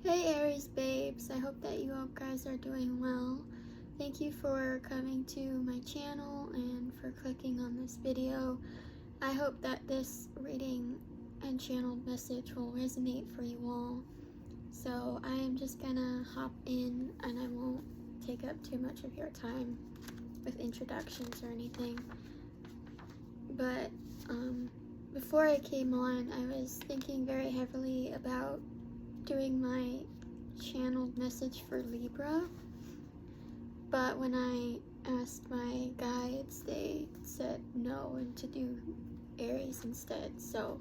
Hey Aries babes, I hope that you all guys are doing well. Thank you for coming to my channel and for clicking on this video. I hope that this reading and channeled message will resonate for you all. So I am just gonna hop in and I won't take up too much of your time with introductions or anything. But before I came on, I was thinking very heavily about doing my channeled message for Libra, but when I asked my guides, they said no and to do Aries instead. So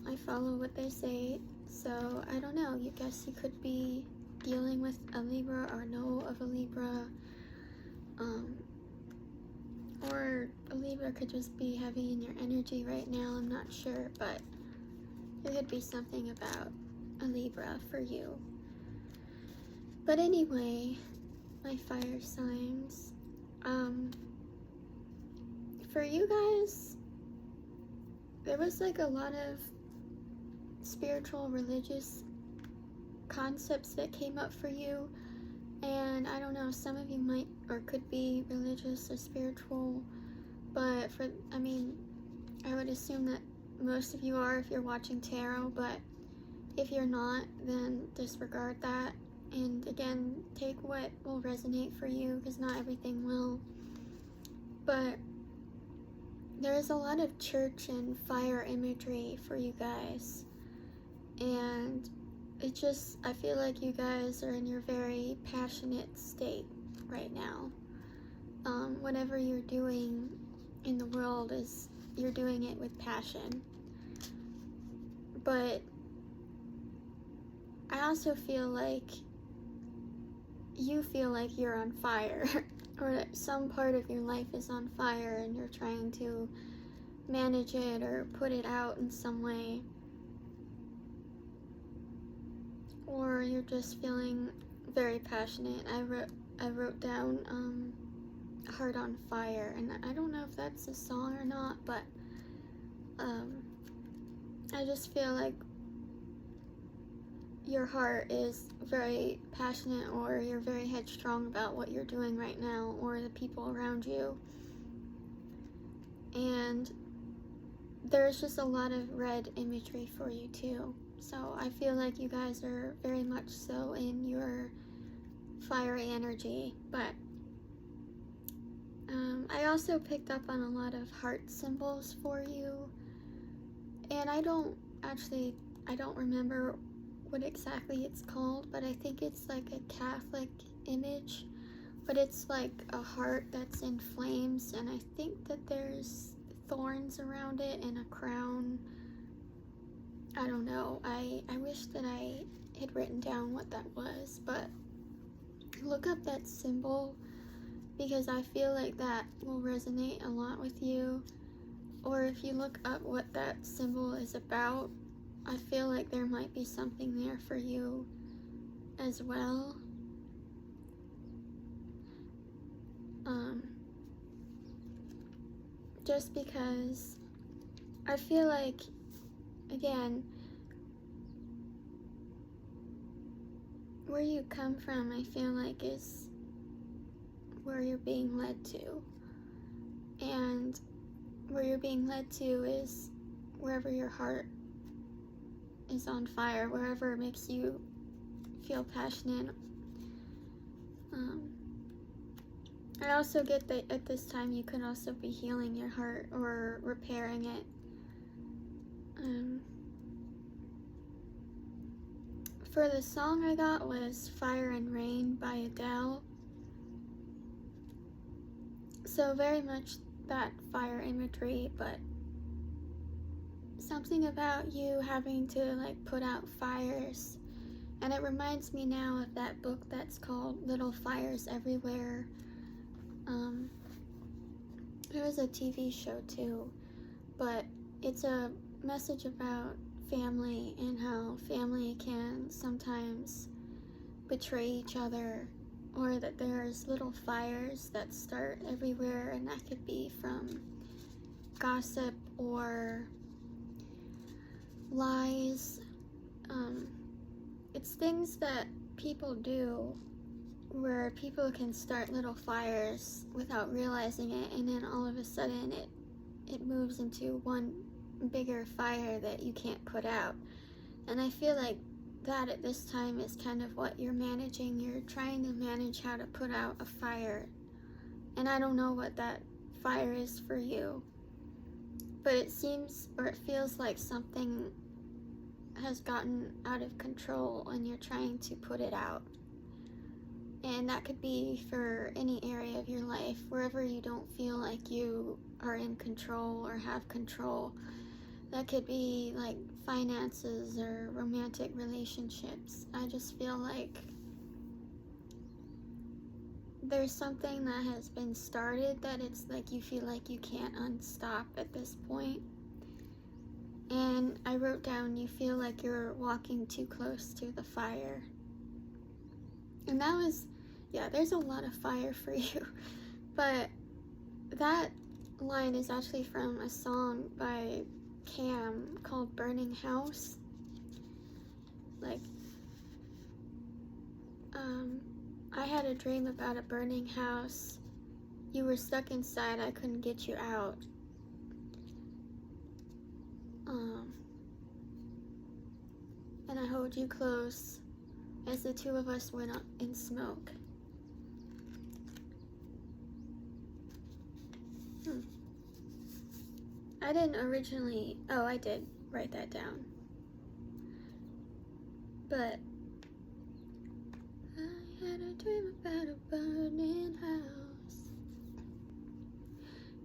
I follow what they say. So I don't know, you guess you could be dealing with a Libra or know of a Libra, or a Libra could just be heavy in your energy right now. I'm not sure, but there could be something about a Libra for you. But anyway, my fire signs, for you guys, there was like a lot of spiritual, religious concepts that came up for you. And I don't know, some of you might or could be religious or spiritual, but I would assume that most of you are if you're watching tarot, but if you're not, then disregard that. And again, take what will resonate for you, because not everything will. But there is a lot of church and fire imagery for you guys. And I feel like you guys are in your very passionate state right now. Whatever you're doing in the world you're doing it with passion. But I also feel like you feel like you're on fire, or some part of your life is on fire and you're trying to manage it or put it out in some way. Or you're just feeling very passionate. I wrote down Heart on Fire, and I don't know if that's a song or not, but I just feel like your heart is very passionate, or you're very headstrong about what you're doing right now, or the people around you. And there's just a lot of red imagery for you too. So I feel like you guys are very much so in your fiery energy. But I also picked up on a lot of heart symbols for you. And I don't remember what exactly it's called, but I think it's like a Catholic image. But it's like a heart that's in flames, and I think that there's thorns around it and a crown. I don't know. I wish that I had written down what that was, but look up that symbol, because I feel like that will resonate a lot with you. Or if you look up what that symbol is about, I feel like there might be something there for you as well. Just because I feel like, again, where you come from, I feel like is where you're being led to. And where you're being led to is wherever your heart is on fire, wherever it makes you feel passionate. I also get that at this time you could also be healing your heart or repairing it. For the song I got was Fire and Rain by Adele. So very much that fire imagery, but something about you having to like put out fires. And it reminds me now of that book that's called Little Fires Everywhere. There was a TV show too, but it's a message about family and how family can sometimes betray each other, or that there's little fires that start everywhere, and that could be from gossip or lies. It's things that people do where people can start little fires without realizing it, and then all of a sudden it moves into one bigger fire that you can't put out. And I feel like that at this time is kind of what you're managing. You're trying to manage how to put out a fire. And I don't know what that fire is for you, but it seems, or it feels like something has gotten out of control and you're trying to put it out. And that could be for any area of your life, wherever you don't feel like you are in control or have control. That could be like finances or romantic relationships. I just feel like there's something that has been started that it's like you feel like you can't unstop at this point. And I wrote down, you feel like you're walking too close to the fire. And that was, yeah, there's a lot of fire for you. But that line is actually from a song by Cam called Burning House. Like, I had a dream about a burning house. You were stuck inside, I couldn't get you out. And I hold you close as the two of us went up in smoke. I didn't originally, oh, I did write that down. But I had a dream about a burning house.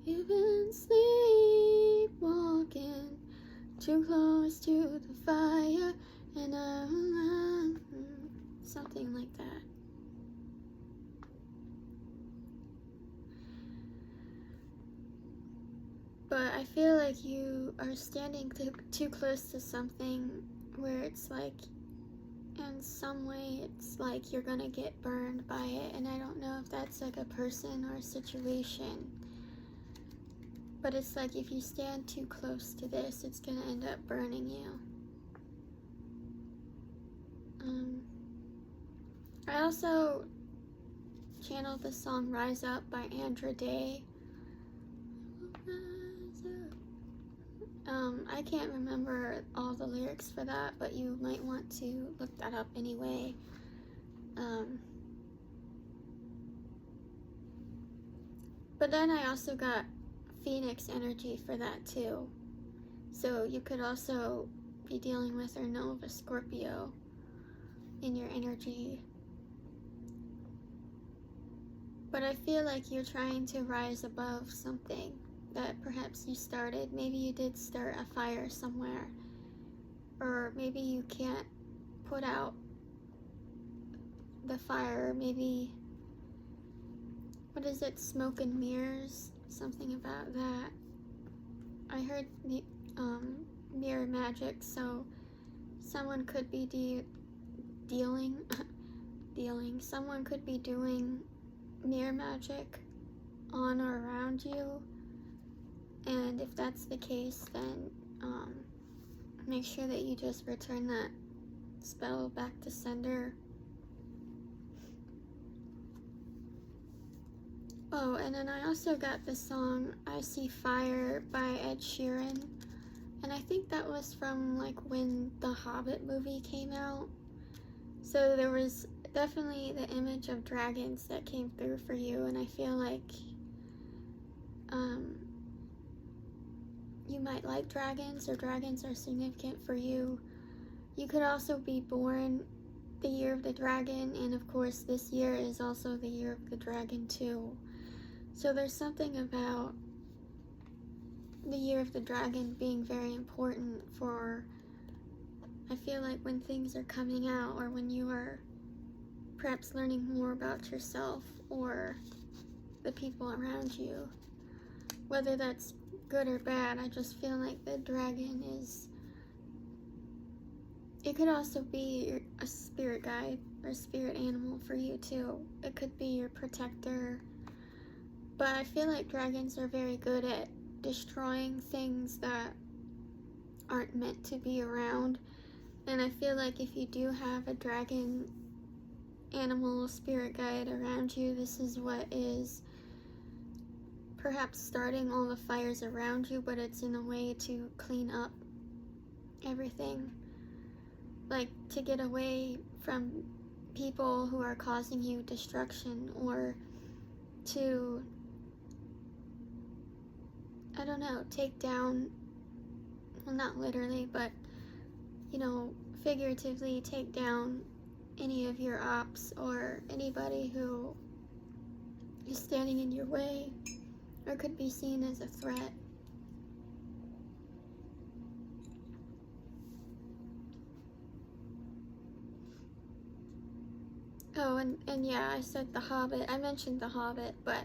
You've been sleepwalking too close to the fire, and something like that. But I feel like you are standing too close to something where it's like, in some way, it's like you're gonna get burned by it, and I don't know if that's like a person or a situation. But it's like if you stand too close to this, it's gonna end up burning you. I also channeled the song Rise Up by Andra Day. I can't remember all the lyrics for that, but you might want to look that up anyway. But then I also got Phoenix energy for that too. So you could also be dealing with or know of a Scorpio in your energy. But I feel like you're trying to rise above something that perhaps you started. Maybe you did start a fire somewhere. Or maybe you can't put out the fire. Maybe, what is it, smoke and mirrors? Something about that. I heard the mirror magic, so someone could be dealing. Someone could be doing mirror magic on or around you, and if that's the case, then make sure that you just return that spell back to sender. Oh, and then I also got the song I See Fire by Ed Sheeran, and I think that was from like when the Hobbit movie came out. So there was definitely the image of dragons that came through for you, and I feel like you might like dragons, or dragons are significant for you. You could also be born the year of the dragon, and of course this year is also the year of the dragon too. So there's something about the year of the dragon being very important for, I feel like, when things are coming out, or when you are perhaps learning more about yourself or the people around you. Whether that's good or bad, I just feel like the dragon is, it could also be a spirit guide or a spirit animal for you too. It could be your protector. But I feel like dragons are very good at destroying things that aren't meant to be around. And I feel like if you do have a dragon animal spirit guide around you, this is what is perhaps starting all the fires around you, but it's in a way to clean up everything, like to get away from people who are causing you destruction, or to, I don't know, take down, well, not literally, but, you know, figuratively take down any of your ops or anybody who is standing in your way or could be seen as a threat. Oh, and yeah, I said The Hobbit. I mentioned The Hobbit, but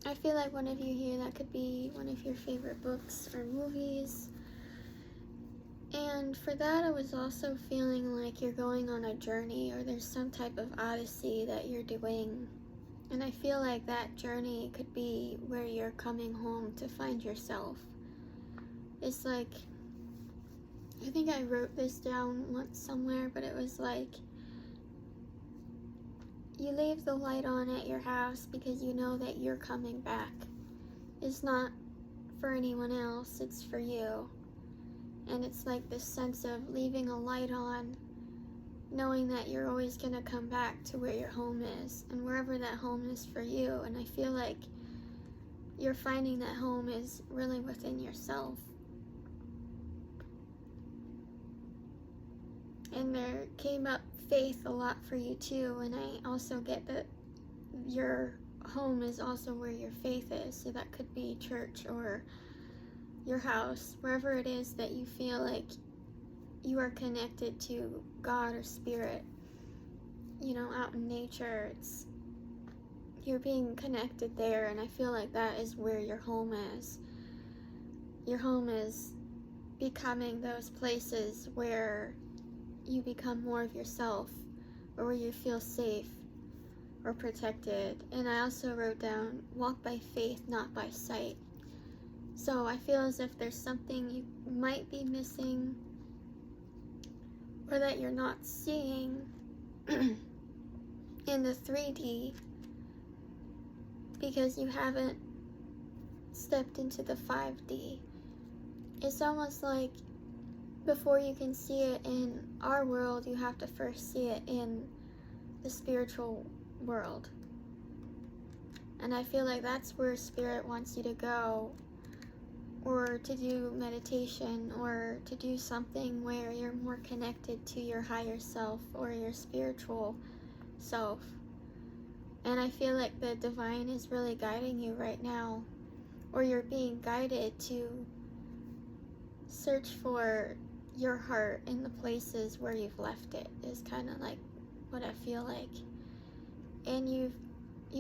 I feel like one of you here, that could be one of your favorite books or movies. And for that, I was also feeling like you're going on a journey, or there's some type of odyssey that you're doing. And I feel like that journey could be where you're coming home to find yourself. It's like, I think I wrote this down once somewhere, but it was like, you leave the light on at your house because you know that you're coming back. It's not for anyone else, it's for you. And it's like this sense of leaving a light on, knowing that you're always going to come back to where your home is, and wherever that home is for you. And I feel like you're finding that home is really within yourself. And there came up faith a lot for you too, and I also get that your home is also where your faith is, so that could be church or your house, wherever it is that you feel like you are connected to God or spirit. You know, out in nature, you're being connected there, and I feel like that is where your home is. Your home is becoming those places where you become more of yourself, or where you feel safe or protected. And I also wrote down, walk by faith, not by sight. So I feel as if there's something you might be missing, or that you're not seeing in the 3D, because you haven't stepped into the 5D. It's almost like before you can see it in our world, you have to first see it in the spiritual world. And I feel like that's where spirit wants you to go, or to do meditation, or to do something where you're more connected to your higher self or your spiritual self. And I feel like the divine is really guiding you right now, or you're being guided to search for your heart in the places where you've left it, is kind of like what I feel like. And you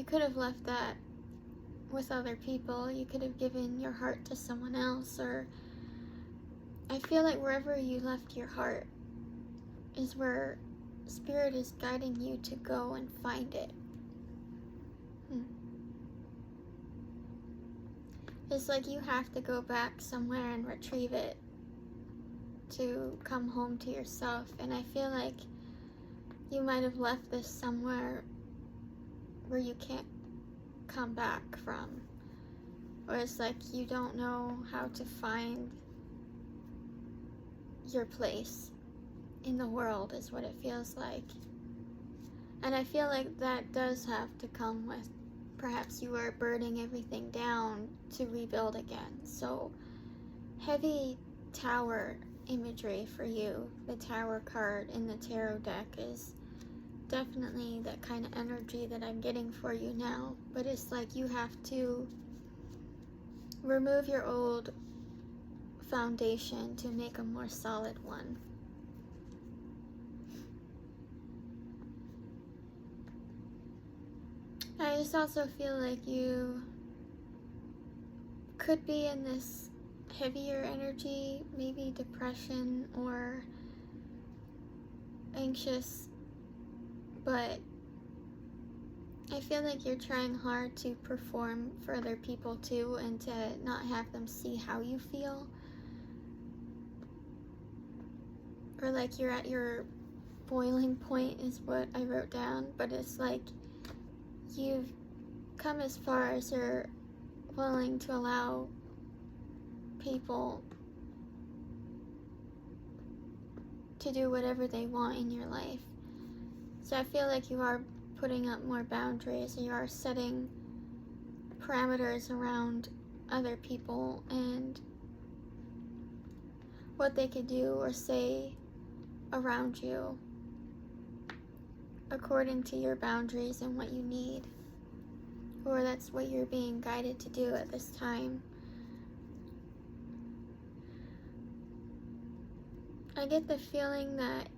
could have left that with other people. You could have given your heart to someone else, or I feel like wherever you left your heart is where spirit is guiding you to go and find it. It's like you have to go back somewhere and retrieve it to come home to yourself. And I feel like you might have left this somewhere where you can't come back from, or it's like you don't know how to find your place in the world, is what it feels like. And I feel like that does have to come with, perhaps you are burning everything down to rebuild again. So heavy tower imagery for you. The Tower card in the tarot deck is definitely that kind of energy that I'm getting for you now. But it's like you have to remove your old foundation to make a more solid one. I just also feel like you could be in this heavier energy, maybe depression or anxious, but I feel like you're trying hard to perform for other people too, and to not have them see how you feel. or like you're at your boiling point is what I wrote down, but it's like you've come as far as you're willing to allow people to do whatever they want in your life. So I feel like you are putting up more boundaries, and you are setting parameters around other people and what they could do or say around you according to your boundaries and what you need, or that's what you're being guided to do at this time. I get the feeling that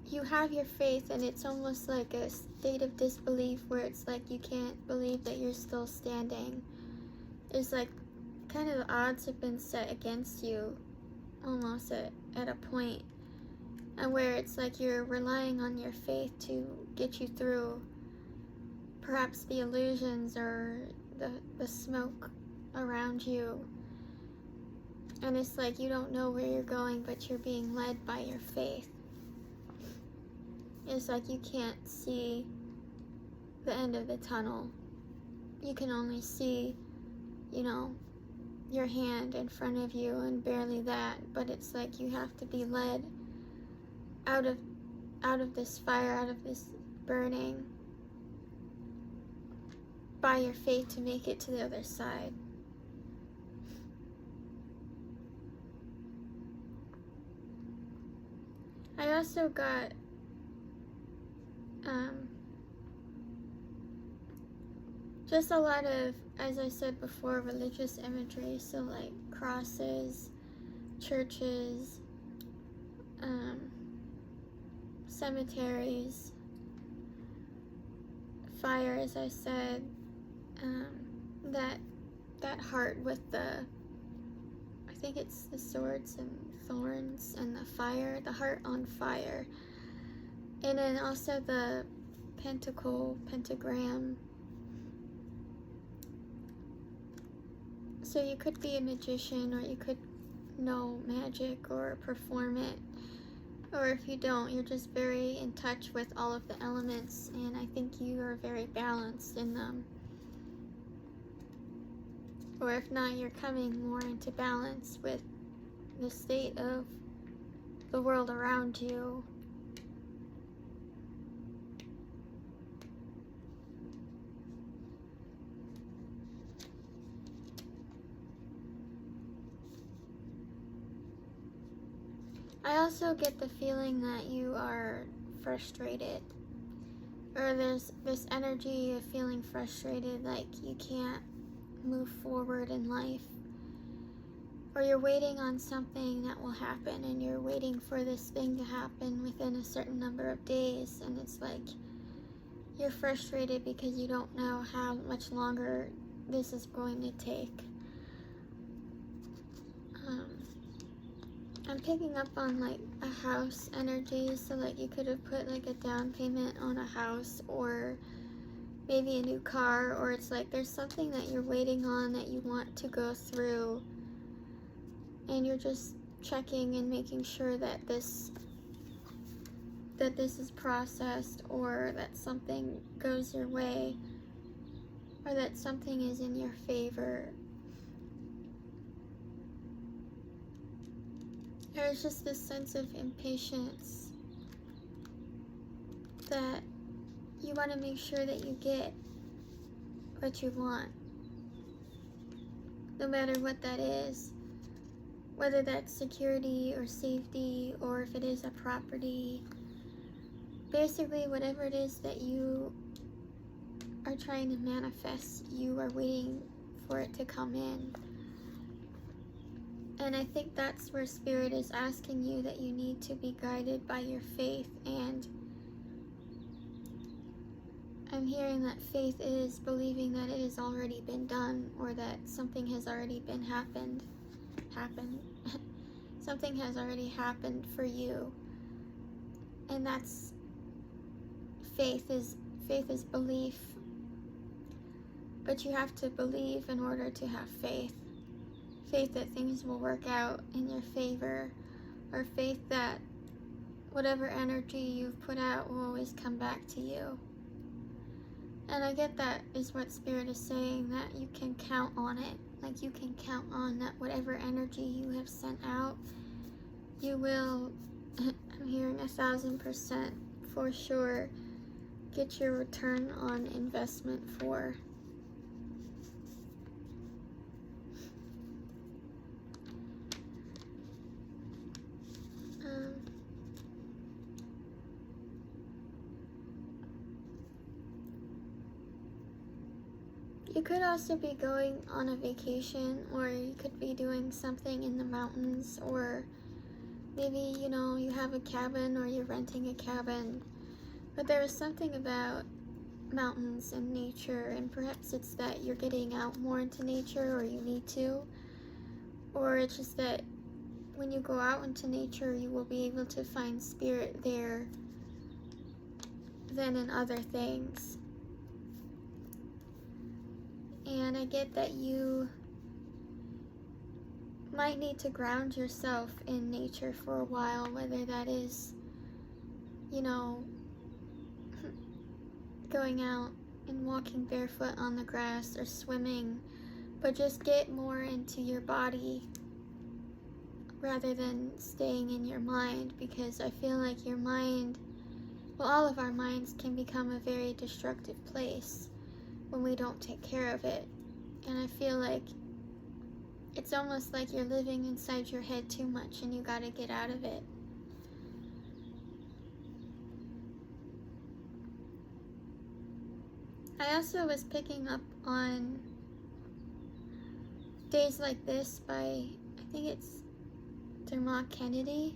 you have your faith, and it's almost like a state of disbelief where it's like you can't believe that you're still standing. It's like kind of the odds have been set against you almost at a point, and where it's like you're relying on your faith to get you through perhaps the illusions or the smoke around you. And it's like you don't know where you're going, but you're being led by your faith. It's like you can't see the end of the tunnel. You can only see, your hand in front of you, and barely that. But it's like you have to be led out of this fire, out of this burning, by your faith to make it to the other side. I also got just a lot of, as I said before, religious imagery. So like crosses, churches, cemeteries, fire, as I said, that heart with I think it's the swords and thorns and the fire, the heart on fire. And then also the pentagram. So you could be a magician, or you could know magic or perform it. Or if you don't, you're just very in touch with all of the elements, and I think you are very balanced in them. Or if not, you're coming more into balance with the state of the world around you. I also get the feeling that you are frustrated, or there's this energy of feeling frustrated, like you can't move forward in life, or you're waiting on something that will happen, and you're waiting for this thing to happen within a certain number of days, and it's like you're frustrated because you don't know how much longer this is going to take. I'm picking up on like a house energy, so like you could have put like a down payment on a house, or maybe a new car, or it's like there's something that you're waiting on that you want to go through, and you're just checking and making sure that this is processed, or that something goes your way, or that something is in your favor. There's just this sense of impatience that you want to make sure that you get what you want, no matter what that is, whether that's security or safety, or if it is a property. Basically, whatever it is that you are trying to manifest, you are waiting for it to come in. And I think that's where Spirit is asking you that you need to be guided by your faith. And I'm hearing that faith is believing that it has already been done, or that something has already been happened. Something has already happened for you. And that's faith is belief. But you have to believe in order to have faith. faith that things will work out in your favor, or faith that whatever energy you've put out will always come back to you. And I get that is what Spirit is saying, that you can count on it. Like, you can count on that whatever energy you have sent out, you will, I'm hearing 1,000% for sure, get your return on investment for. You could also be going on a vacation, or you could be doing something in the mountains, or maybe, you know, you have a cabin or you're renting a cabin. But there is something about mountains and nature, and perhaps it's that you're getting out more into nature, or you need to, or it's just that when you go out into nature, you will be able to find Spirit there than in other things. And I get that you might need to ground yourself in nature for a while, whether that is, you know, going out and walking barefoot on the grass or swimming, but just get more into your body rather than staying in your mind, because I feel like your mind, well, all of our minds can become a very destructive place when we don't take care of it. And I feel like it's almost like you're living inside your head too much and you gotta get out of it. I also was picking up on Days Like This by, I think it's Dermot Kennedy.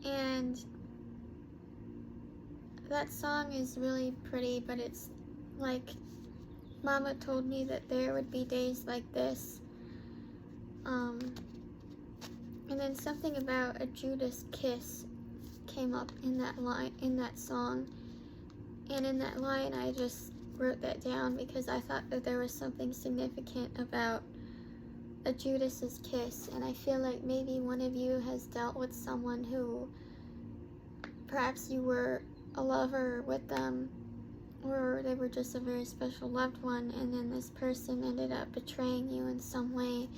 And that song is really pretty, but it's like, Mama told me that there would be days like this. And then something about a Judas kiss came up in that line, in that song. And in that line, I just wrote that down because I thought that there was something significant about a Judas's kiss. And I feel like maybe one of you has dealt with someone who, perhaps you were a lover with them, or they were just a very special loved one, and then this person ended up betraying you in some way.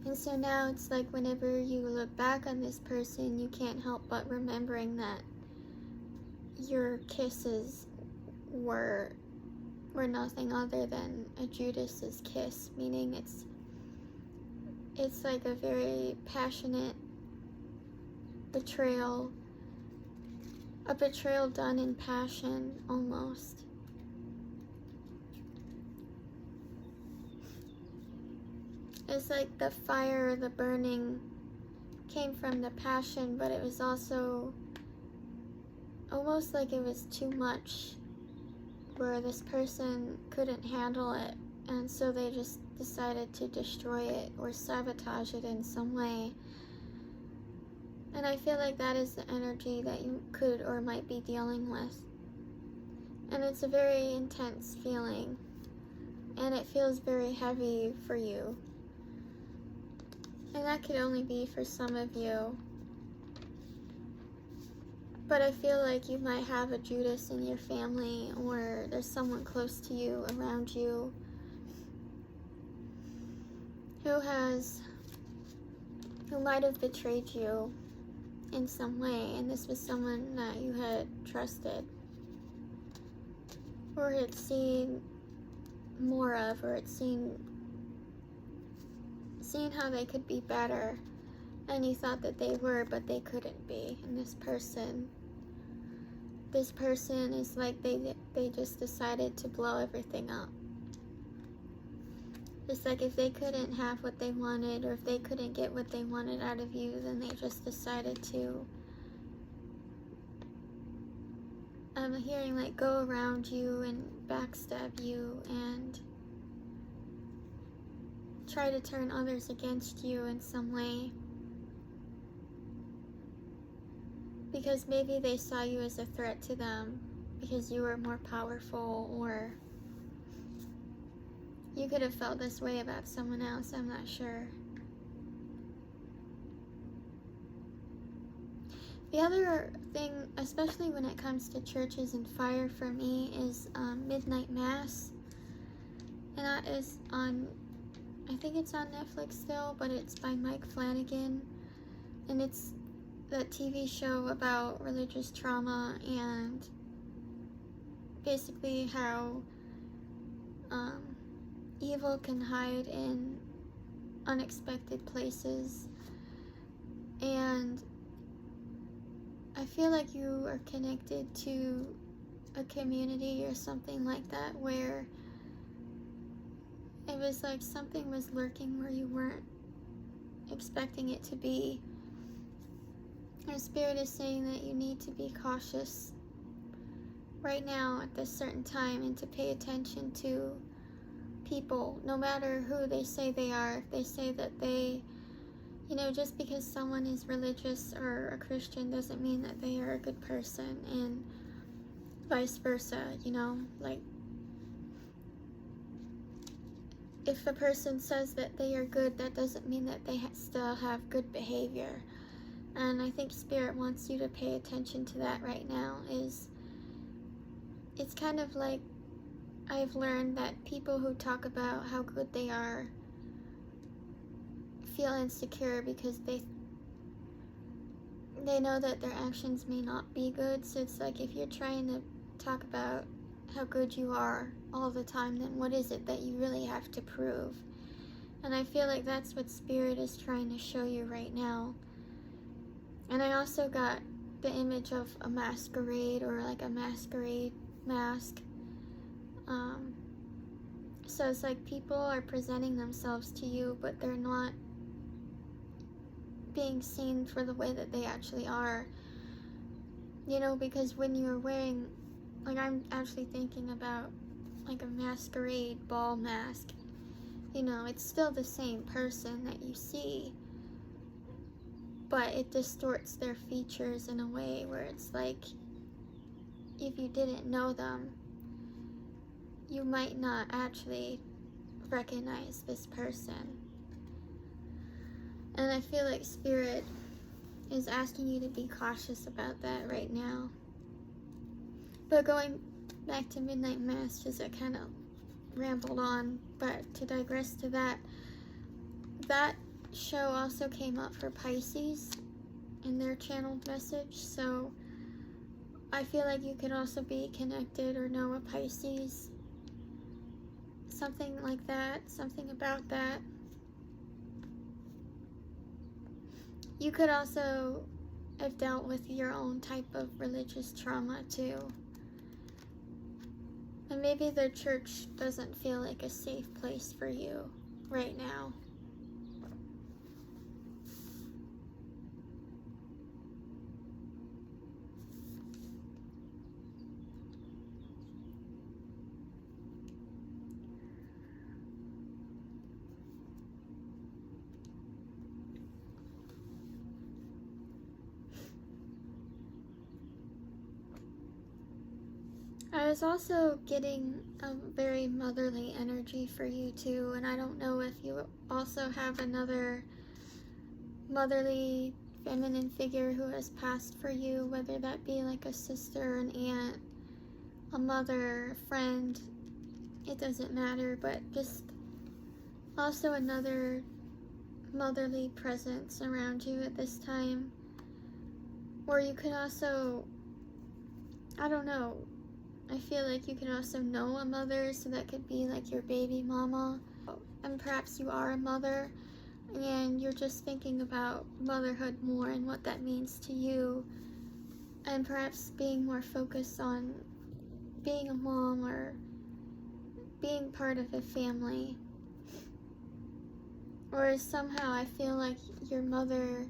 And so now it's like whenever you look back on this person, you can't help but remembering that your kisses were nothing other than a Judas's kiss, meaning it's like a very passionate betrayal, a betrayal done in passion almost. It's like the fire, the burning came from the passion, but it was also almost like it was too much, where this person couldn't handle it, and so they just decided to destroy it or sabotage it in some way. And I feel like that is the energy that you could or might be dealing with. And it's a very intense feeling, and it feels very heavy for you. And that could only be for some of you. But I feel like you might have a Judas in your family, or there's someone close to you, around you, who might have betrayed you in some way, and this was someone that you had trusted, or had seen more of, or had seen how they could be better, and you thought that they were, but they couldn't be. And this person is like they just decided to blow everything up. It's like if they couldn't have what they wanted, or if they couldn't get what they wanted out of you, then they just decided to, I'm hearing like go around you and backstab you and try to turn others against you in some way. Because maybe they saw you as a threat to them because you were more powerful, or you could have felt this way about someone else, I'm not sure. The other thing, especially when it comes to churches and fire for me, is Midnight Mass. And that is on, I think it's on Netflix still, but it's by Mike Flanagan. And it's the TV show about religious trauma and basically how evil can hide in unexpected places. And I feel like you are connected to a community or something like that where it was like something was lurking where you weren't expecting it to be. Our spirit is saying that you need to be cautious right now at this certain time and to pay attention to people, no matter who they say they are. If they say that they, you know, just because someone is religious or a Christian doesn't mean that they are a good person, and vice versa, you know, like if a person says that they are good, that doesn't mean that they still have good behavior. And I think Spirit wants you to pay attention to that right now. It's kind of like I've learned that people who talk about how good they are feel insecure because they know that their actions may not be good. So it's like if you're trying to talk about how good you are all the time, then what is it that you really have to prove? And I feel like that's what Spirit is trying to show you right now. And I also got the image of a masquerade, or like a masquerade mask. So it's like people are presenting themselves to you, but they're not being seen for the way that they actually are. You know, because when you're wearing, like I'm actually thinking about like a masquerade ball mask. You know, it's still the same person that you see, but it distorts their features in a way where it's like, if you didn't know them, you might not actually recognize this person. And I feel like Spirit is asking you to be cautious about that right now. But going back to Midnight Mass, just I kind of rambled on, but to digress to that show also came up for Pisces in their channeled message. So I feel like you could also be connected or know a Pisces. Something like that, something about that. You could also have dealt with your own type of religious trauma too. And maybe the church doesn't feel like a safe place for you right now. I was also getting a very motherly energy for you too, and I don't know if you also have another motherly feminine figure who has passed for you, whether that be like a sister, an aunt, a mother, a friend, it doesn't matter, but just also another motherly presence around you at this time. Or you could also, I don't know, I feel like you could also know a mother, so that could be like your baby mama. And perhaps you are a mother, and you're just thinking about motherhood more and what that means to you. And perhaps being more focused on being a mom or being part of a family. Or somehow I feel like your mother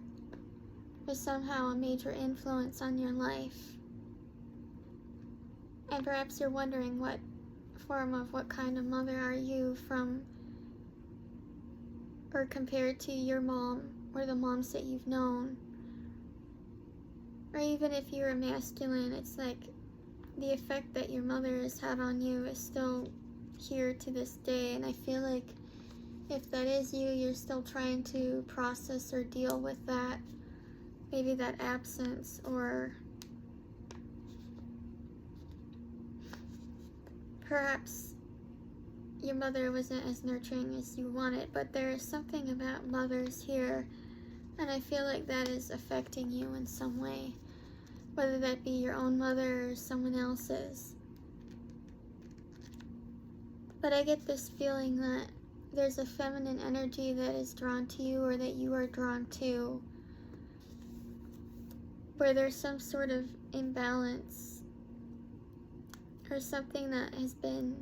was somehow a major influence on your life. And perhaps you're wondering what kind of mother are you from, or compared to your mom or the moms that you've known. Or even if you're a masculine, it's like the effect that your mother has had on you is still here to this day, and I feel like if that is you, you're still trying to process or deal with that, maybe that absence, or perhaps your mother wasn't as nurturing as you wanted, but there is something about mothers here, and I feel like that is affecting you in some way, whether that be your own mother or someone else's. But I get this feeling that there's a feminine energy that is drawn to you, or that you are drawn to, where there's some sort of imbalance or something that has been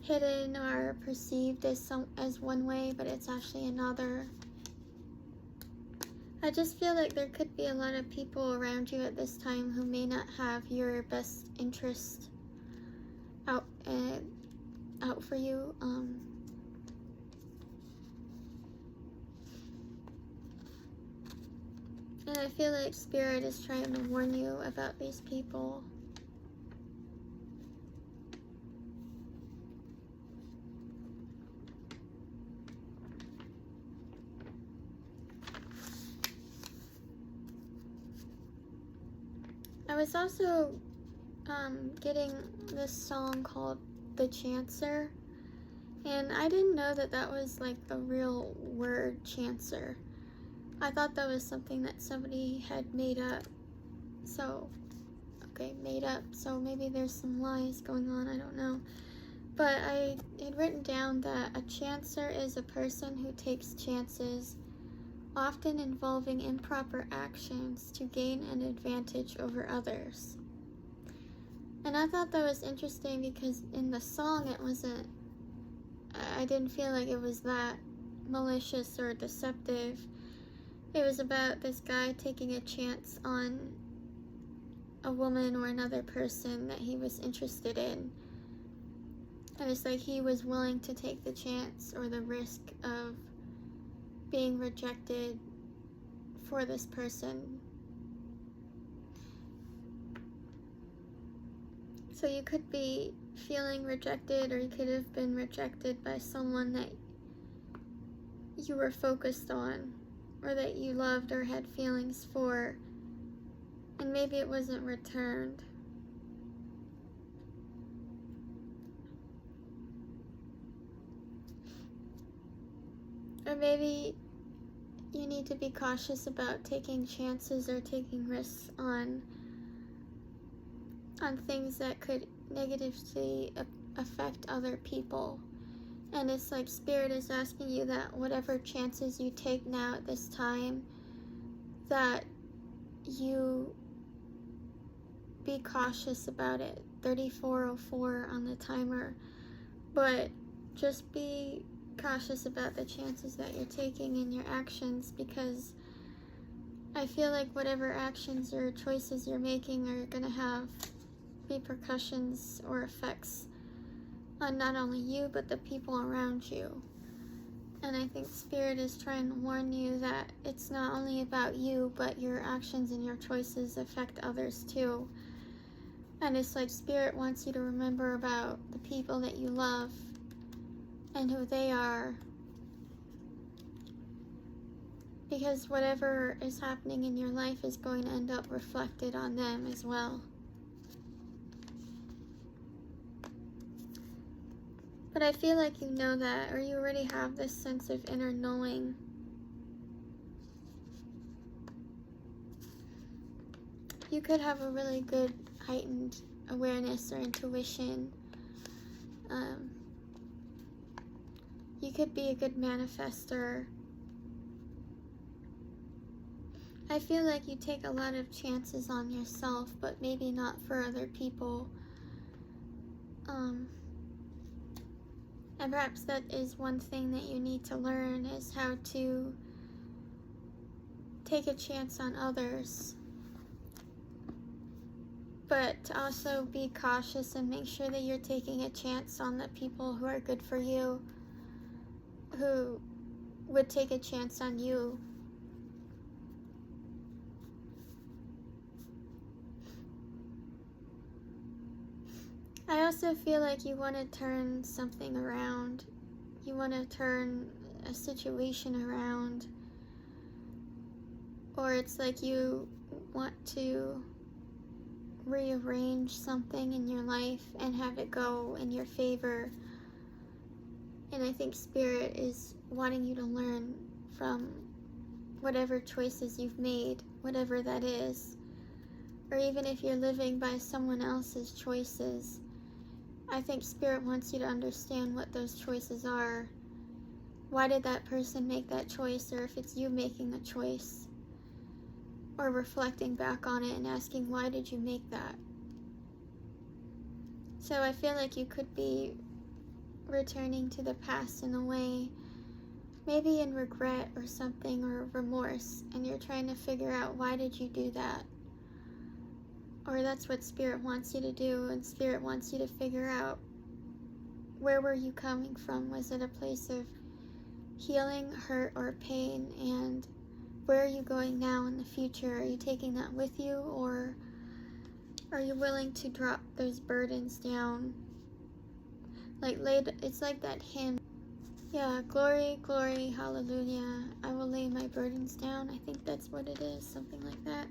hidden or perceived as one way, but it's actually another. I just feel like there could be a lot of people around you at this time who may not have your best interest out for you. And I feel like Spirit is trying to warn you about these people. I was also getting this song called The Chancer, and I didn't know that that was like the real word, chancer. I thought that was something that somebody had made up. So, okay, made up, so maybe there's some lies going on, I don't know. But I had written down that a chancer is a person who takes chances, often involving improper actions to gain an advantage over others. And I thought that was interesting because in the song I didn't feel like it was that malicious or deceptive. It was about this guy taking a chance on a woman or another person that he was interested in. And it's like he was willing to take the chance or the risk of being rejected for this person. So you could be feeling rejected, or you could have been rejected by someone that you were focused on, or that you loved or had feelings for, and maybe it wasn't returned. Or maybe you need to be cautious about taking chances or taking risks on things that could negatively affect other people. And it's like Spirit is asking you that whatever chances you take now at this time, that you be cautious about it. 3404 on the timer. But just be cautious about the chances that you're taking in your actions, because I feel like whatever actions or choices you're making are going to have repercussions or effects on not only you, but the people around you. And I think Spirit is trying to warn you that it's not only about you, but your actions and your choices affect others too. And it's like Spirit wants you to remember about the people that you love and who they are, because whatever is happening in your life is going to end up reflected on them as well. But I feel like you know that, or you already have this sense of inner knowing. You could have a really good heightened awareness or intuition. You could be a good manifester. I feel like you take a lot of chances on yourself, but maybe not for other people. And perhaps that is one thing that you need to learn, is how to take a chance on others. But to also be cautious and make sure that you're taking a chance on the people who are good for you, who would take a chance on you. I also feel like you want to turn something around. You want to turn a situation around. Or it's like you want to rearrange something in your life and have it go in your favor. And I think Spirit is wanting you to learn from whatever choices you've made, whatever that is. Or even if you're living by someone else's choices, I think Spirit wants you to understand what those choices are. Why did that person make that choice? Or if it's you making a choice. Or reflecting back on it and asking, why did you make that? So I feel like you could be returning to the past in a way, maybe in regret or something, or remorse, and you're trying to figure out, why did you do that? Or that's what Spirit wants you to do, and Spirit wants you to figure out, where were you coming from? Was it a place of healing, hurt, or pain? And where are you going now in the future? Are you taking that with you, or are you willing to drop those burdens down? It's like that hymn. Yeah, glory, glory, hallelujah. I will lay my burdens down. I think that's what it is, something like that.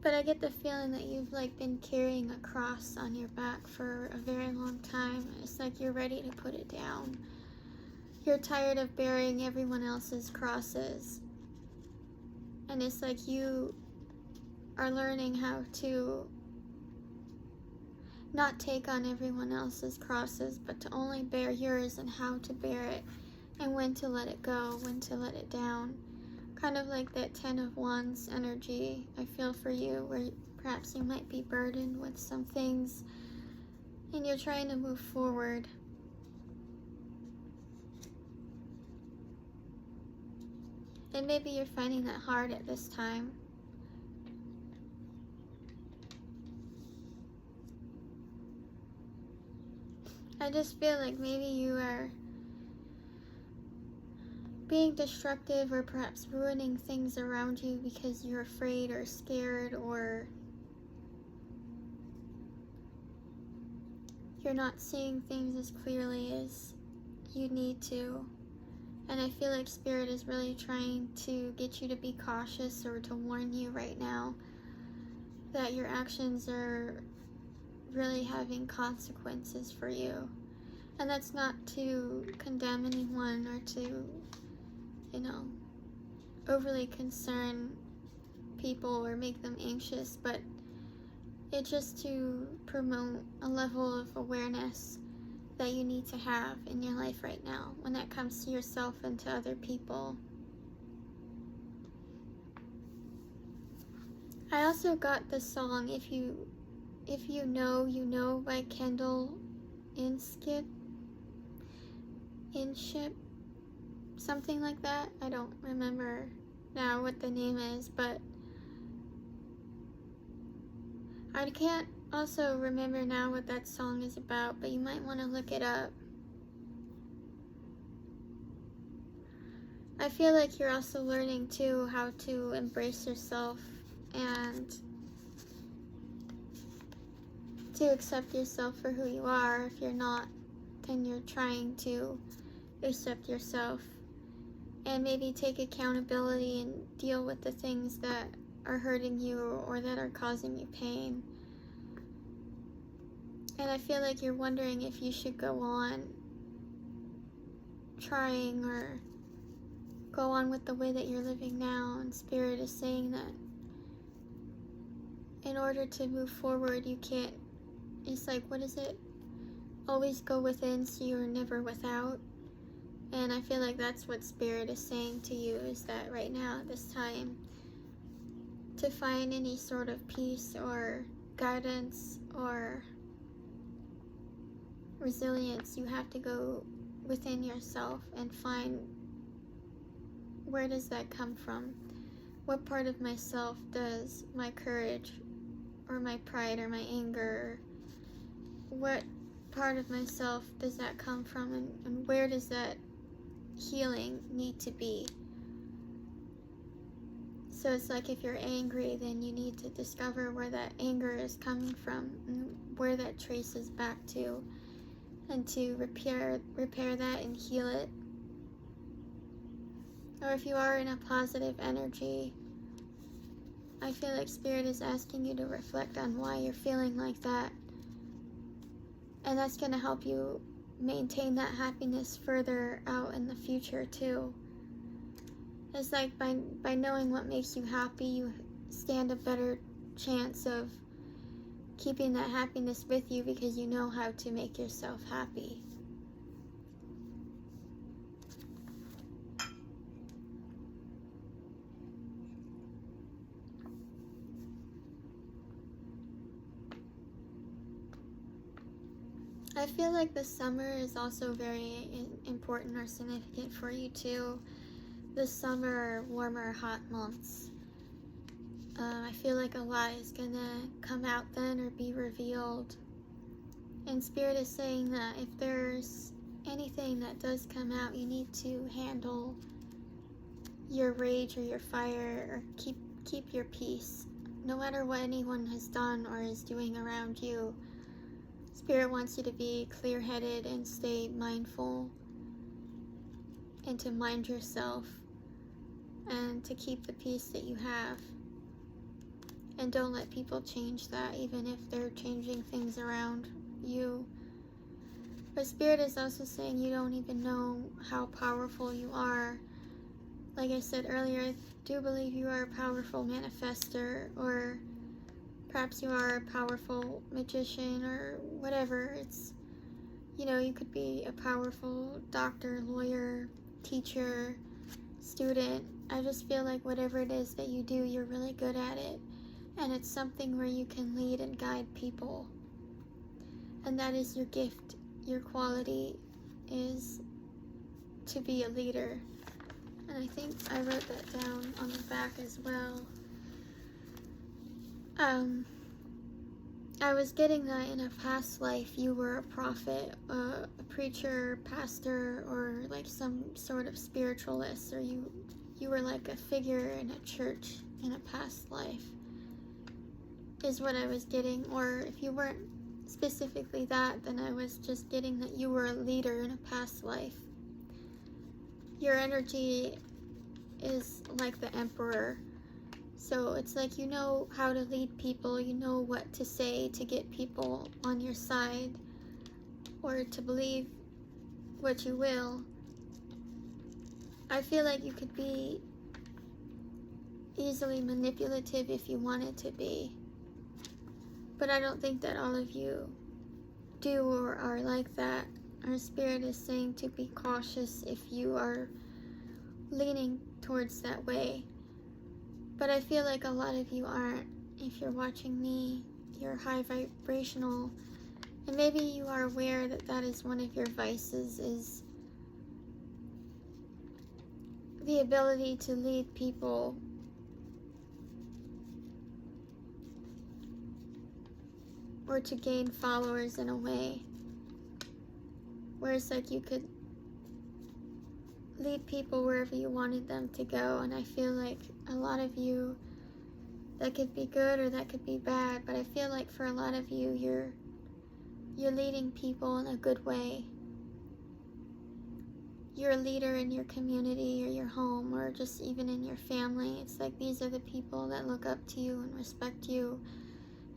But I get the feeling that you've been carrying a cross on your back for a very long time. It's like you're ready to put it down. You're tired of bearing everyone else's crosses. And it's like you are learning how to not take on everyone else's crosses, but to only bear yours, and how to bear it, and when to let it go, when to let it down. Kind of like that 10 of Wands energy I feel for you, where perhaps you might be burdened with some things and you're trying to move forward. And maybe you're finding that hard at this time. I just feel like maybe you are being destructive, or perhaps ruining things around you because you're afraid or scared, or you're not seeing things as clearly as you need to. And I feel like Spirit is really trying to get you to be cautious, or to warn you right now that your actions are really having consequences for you. And that's not to condemn anyone, or to, overly concern people or make them anxious, but it's just to promote a level of awareness that you need to have in your life right now when it comes to yourself and to other people. I also got the song If You Know, You Know by Inship, something like that. I don't remember now what the name is, but I can't also remember now what that song is about, but you might want to look it up. I feel like you're also learning too how to embrace yourself and to accept yourself for who you are. If you're not, then you're trying to accept yourself and maybe take accountability and deal with the things that are hurting you or that are causing you pain. And I feel like you're wondering if you should go on trying or go on with the way that you're living now. And Spirit is saying that in order to move forward, you can't, it's like, what is it? Always go within so you're never without. And I feel like that's what Spirit is saying to you, is that right now, at this time, to find any sort of peace or guidance or resilience, you have to go within yourself and find, where does that come from? What part of myself does my courage or my pride or my anger, what part of myself does that come from, and where does that healing need to be? So it's like if you're angry, then you need to discover where that anger is coming from and where that traces back to, and to repair that and heal it. Or if you are in a positive energy, I feel like Spirit is asking you to reflect on why you're feeling like that. And that's going to help you maintain that happiness further out in the future too. It's like by knowing what makes you happy, you stand a better chance of keeping that happiness with you because you know how to make yourself happy. I feel like the summer is also very important or significant for you too. The summer, warmer, hot months. I feel like a lot is gonna come out then or be revealed. And Spirit is saying that if there's anything that does come out, you need to handle your rage or your fire, or keep your peace. No matter what anyone has done or is doing around you, Spirit wants you to be clear-headed and stay mindful, and to mind yourself, and to keep the peace that you have. And don't let people change that, even if they're changing things around you. But Spirit is also saying you don't even know how powerful you are. Like I said earlier, I do believe you are a powerful manifester, or perhaps you are a powerful magician, or whatever. It's, you know, you could be a powerful doctor, lawyer, teacher, student. I just feel like whatever it is that you do, you're really good at it. And it's something where you can lead and guide people. And that is your gift. Your quality is to be a leader. And I think I wrote that down on the back as well. I was getting that in a past life you were a prophet, a preacher, pastor, or like some sort of spiritualist, or you were like a figure in a church in a past life, is what I was getting. Or if you weren't specifically that, then I was just getting that you were a leader in a past life. Your energy is like the Emperor. So it's like you know how to lead people, you know what to say to get people on your side, or to believe what you will. I feel like you could be easily manipulative if you wanted to be. But I don't think that all of you do or are like that. Our Spirit is saying to be cautious if you are leaning towards that way. But I feel like a lot of you aren't. If you're watching me, you're high vibrational, and maybe you are aware that that is one of your vices, is the ability to lead people or to gain followers in a way where it's like you could lead people wherever you wanted them to go. And I feel like a lot of you, that could be good or that could be bad, but I feel like for a lot of you, you're leading people in a good way. You're a leader in your community or your home, or just even in your family. It's like these are the people that look up to you and respect you,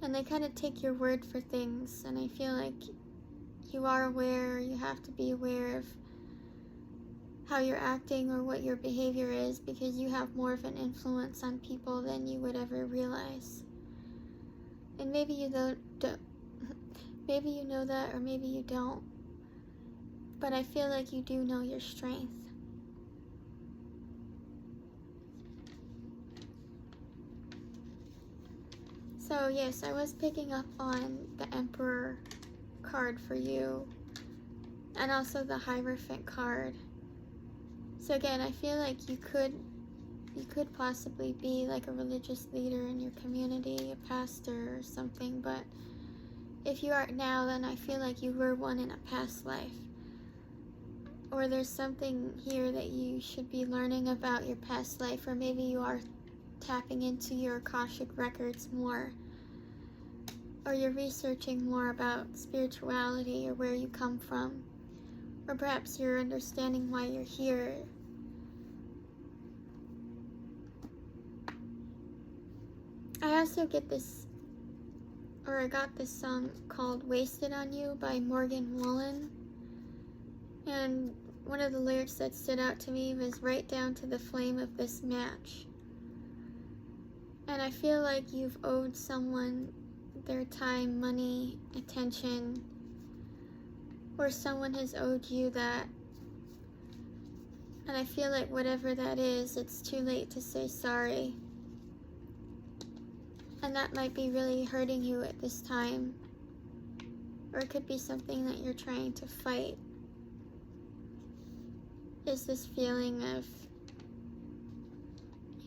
and they kind of take your word for things. And I feel like you are aware, you have to be aware of how you're acting or what your behavior is, because you have more of an influence on people than you would ever realize. And maybe you don't, maybe you know that, or maybe you don't, but I feel like you do know your strength. So yes, I was picking up on the Emperor card for you, and also the Hierophant card. So again, I feel like you could possibly be like a religious leader in your community, a pastor or something, but if you aren't now, then I feel like you were one in a past life. Or there's something here that you should be learning about your past life, or maybe you are tapping into your Akashic records more, or you're researching more about spirituality or where you come from, or perhaps you're understanding why you're here. I also get this, or I got this song called Wasted on You by Morgan Wallen, and one of the lyrics that stood out to me was right down to the flame of this match. And I feel like you've owed someone their time, money, attention, or someone has owed you that. And I feel like whatever that is, it's too late to say sorry. And that might be really hurting you at this time. Or it could be something that you're trying to fight. Is this feeling of,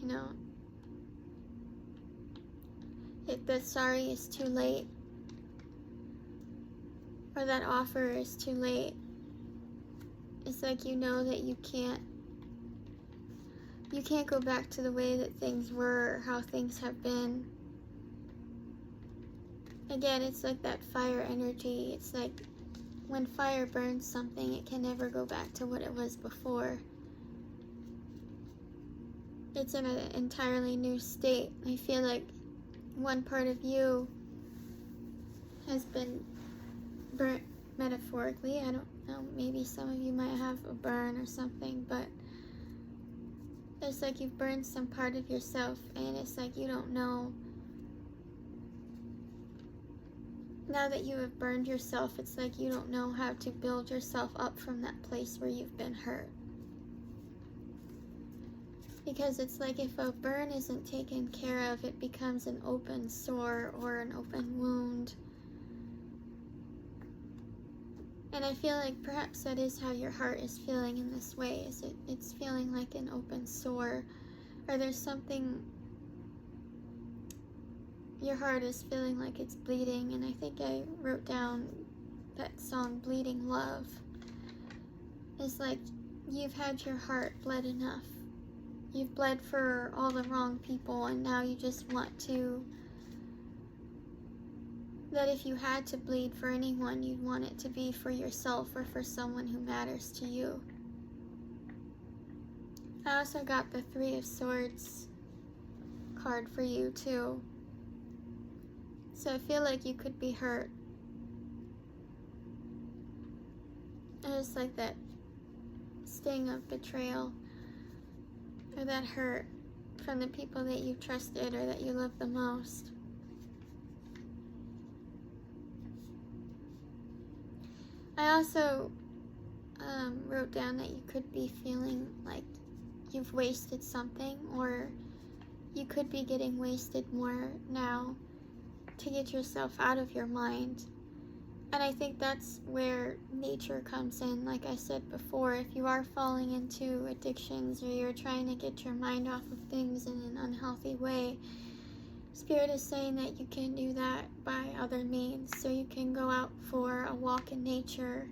you know, if the sorry is too late, or that offer is too late. It's like you know that you can't go back to the way that things were, or how things have been. Again, it's like that fire energy. It's like when fire burns something, it can never go back to what it was before. It's in an entirely new state. I feel like one part of you has been burnt metaphorically. I don't know, maybe some of you might have a burn or something, but it's like you've burned some part of yourself, and it's like you don't know. Now that you have burned yourself, it's like you don't know how to build yourself up from that place where you've been hurt. Because it's like if a burn isn't taken care of, it becomes an open sore or an open wound. And I feel like perhaps that is how your heart is feeling in this way. It's feeling like an open sore, or there's something, your heart is feeling like it's bleeding. And I think I wrote down that song, Bleeding Love. It's like you've had your heart bled enough. You've bled for all the wrong people, and now you just want to, that if you had to bleed for anyone, you'd want it to be for yourself or for someone who matters to you. I also got the Three of Swords card for you too. So I feel like you could be hurt. And it's like that sting of betrayal, or that hurt from the people that you've trusted or that you love the most. I also wrote down that you could be feeling like you've wasted something, or you could be getting wasted more now to get yourself out of your mind. And I think that's where nature comes in. Like I said before, if you are falling into addictions, or you're trying to get your mind off of things in an unhealthy way, Spirit is saying that you can do that by other means. So you can go out for a walk in nature.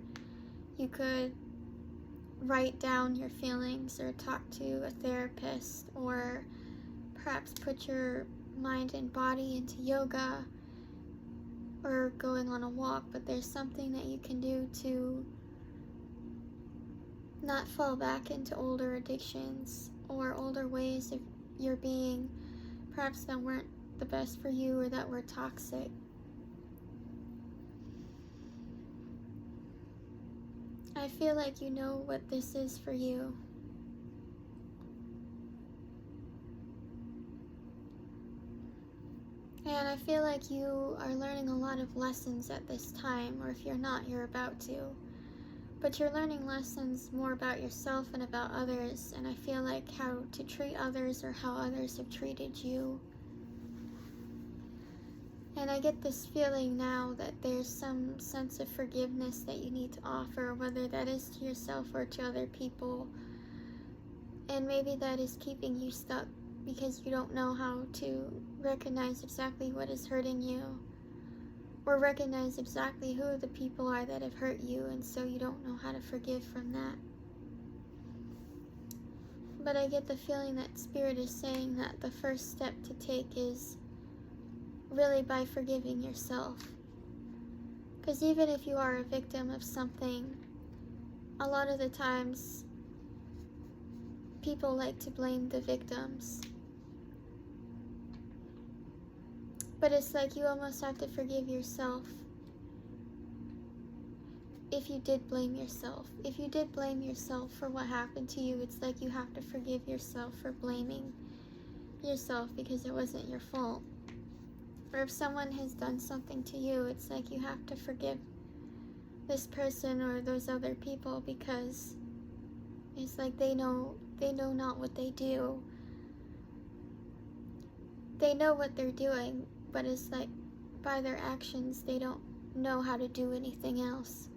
You could write down your feelings, or talk to a therapist, or perhaps put your mind and body into yoga, or going on a walk. But there's something that you can do to not fall back into older addictions or older ways of your being, perhaps that weren't the best for you or that were toxic. I feel like you know what this is for you. And I feel like you are learning a lot of lessons at this time, or if you're not, you're about to. But you're learning lessons more about yourself and about others, and I feel like how to treat others, or how others have treated you. And I get this feeling now that there's some sense of forgiveness that you need to offer, whether that is to yourself or to other people. And maybe that is keeping you stuck because you don't know how to recognize exactly what is hurting you, or recognize exactly who the people are that have hurt you, and so you don't know how to forgive from that. But I get the feeling that Spirit is saying that the first step to take is really by forgiving yourself. Because even if you are a victim of something, a lot of the times people like to blame the victims. But it's like you almost have to forgive yourself if you did blame yourself. If you did blame yourself for what happened to you, it's like you have to forgive yourself for blaming yourself because it wasn't your fault. Or if someone has done something to you, it's like you have to forgive this person or those other people because it's like they know not what they do. They know what they're doing, but it's like by their actions they don't know how to do anything else.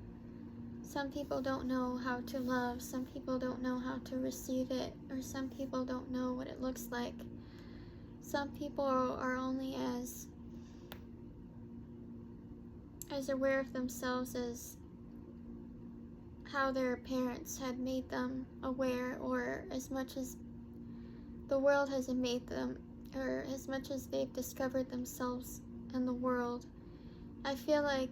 Some people don't know how to love, some people don't know how to receive it, or some people don't know what it looks like. Some people are only as aware of themselves as how their parents had made them aware, or as much as the world has made them, or as much as they've discovered themselves in the world. I feel like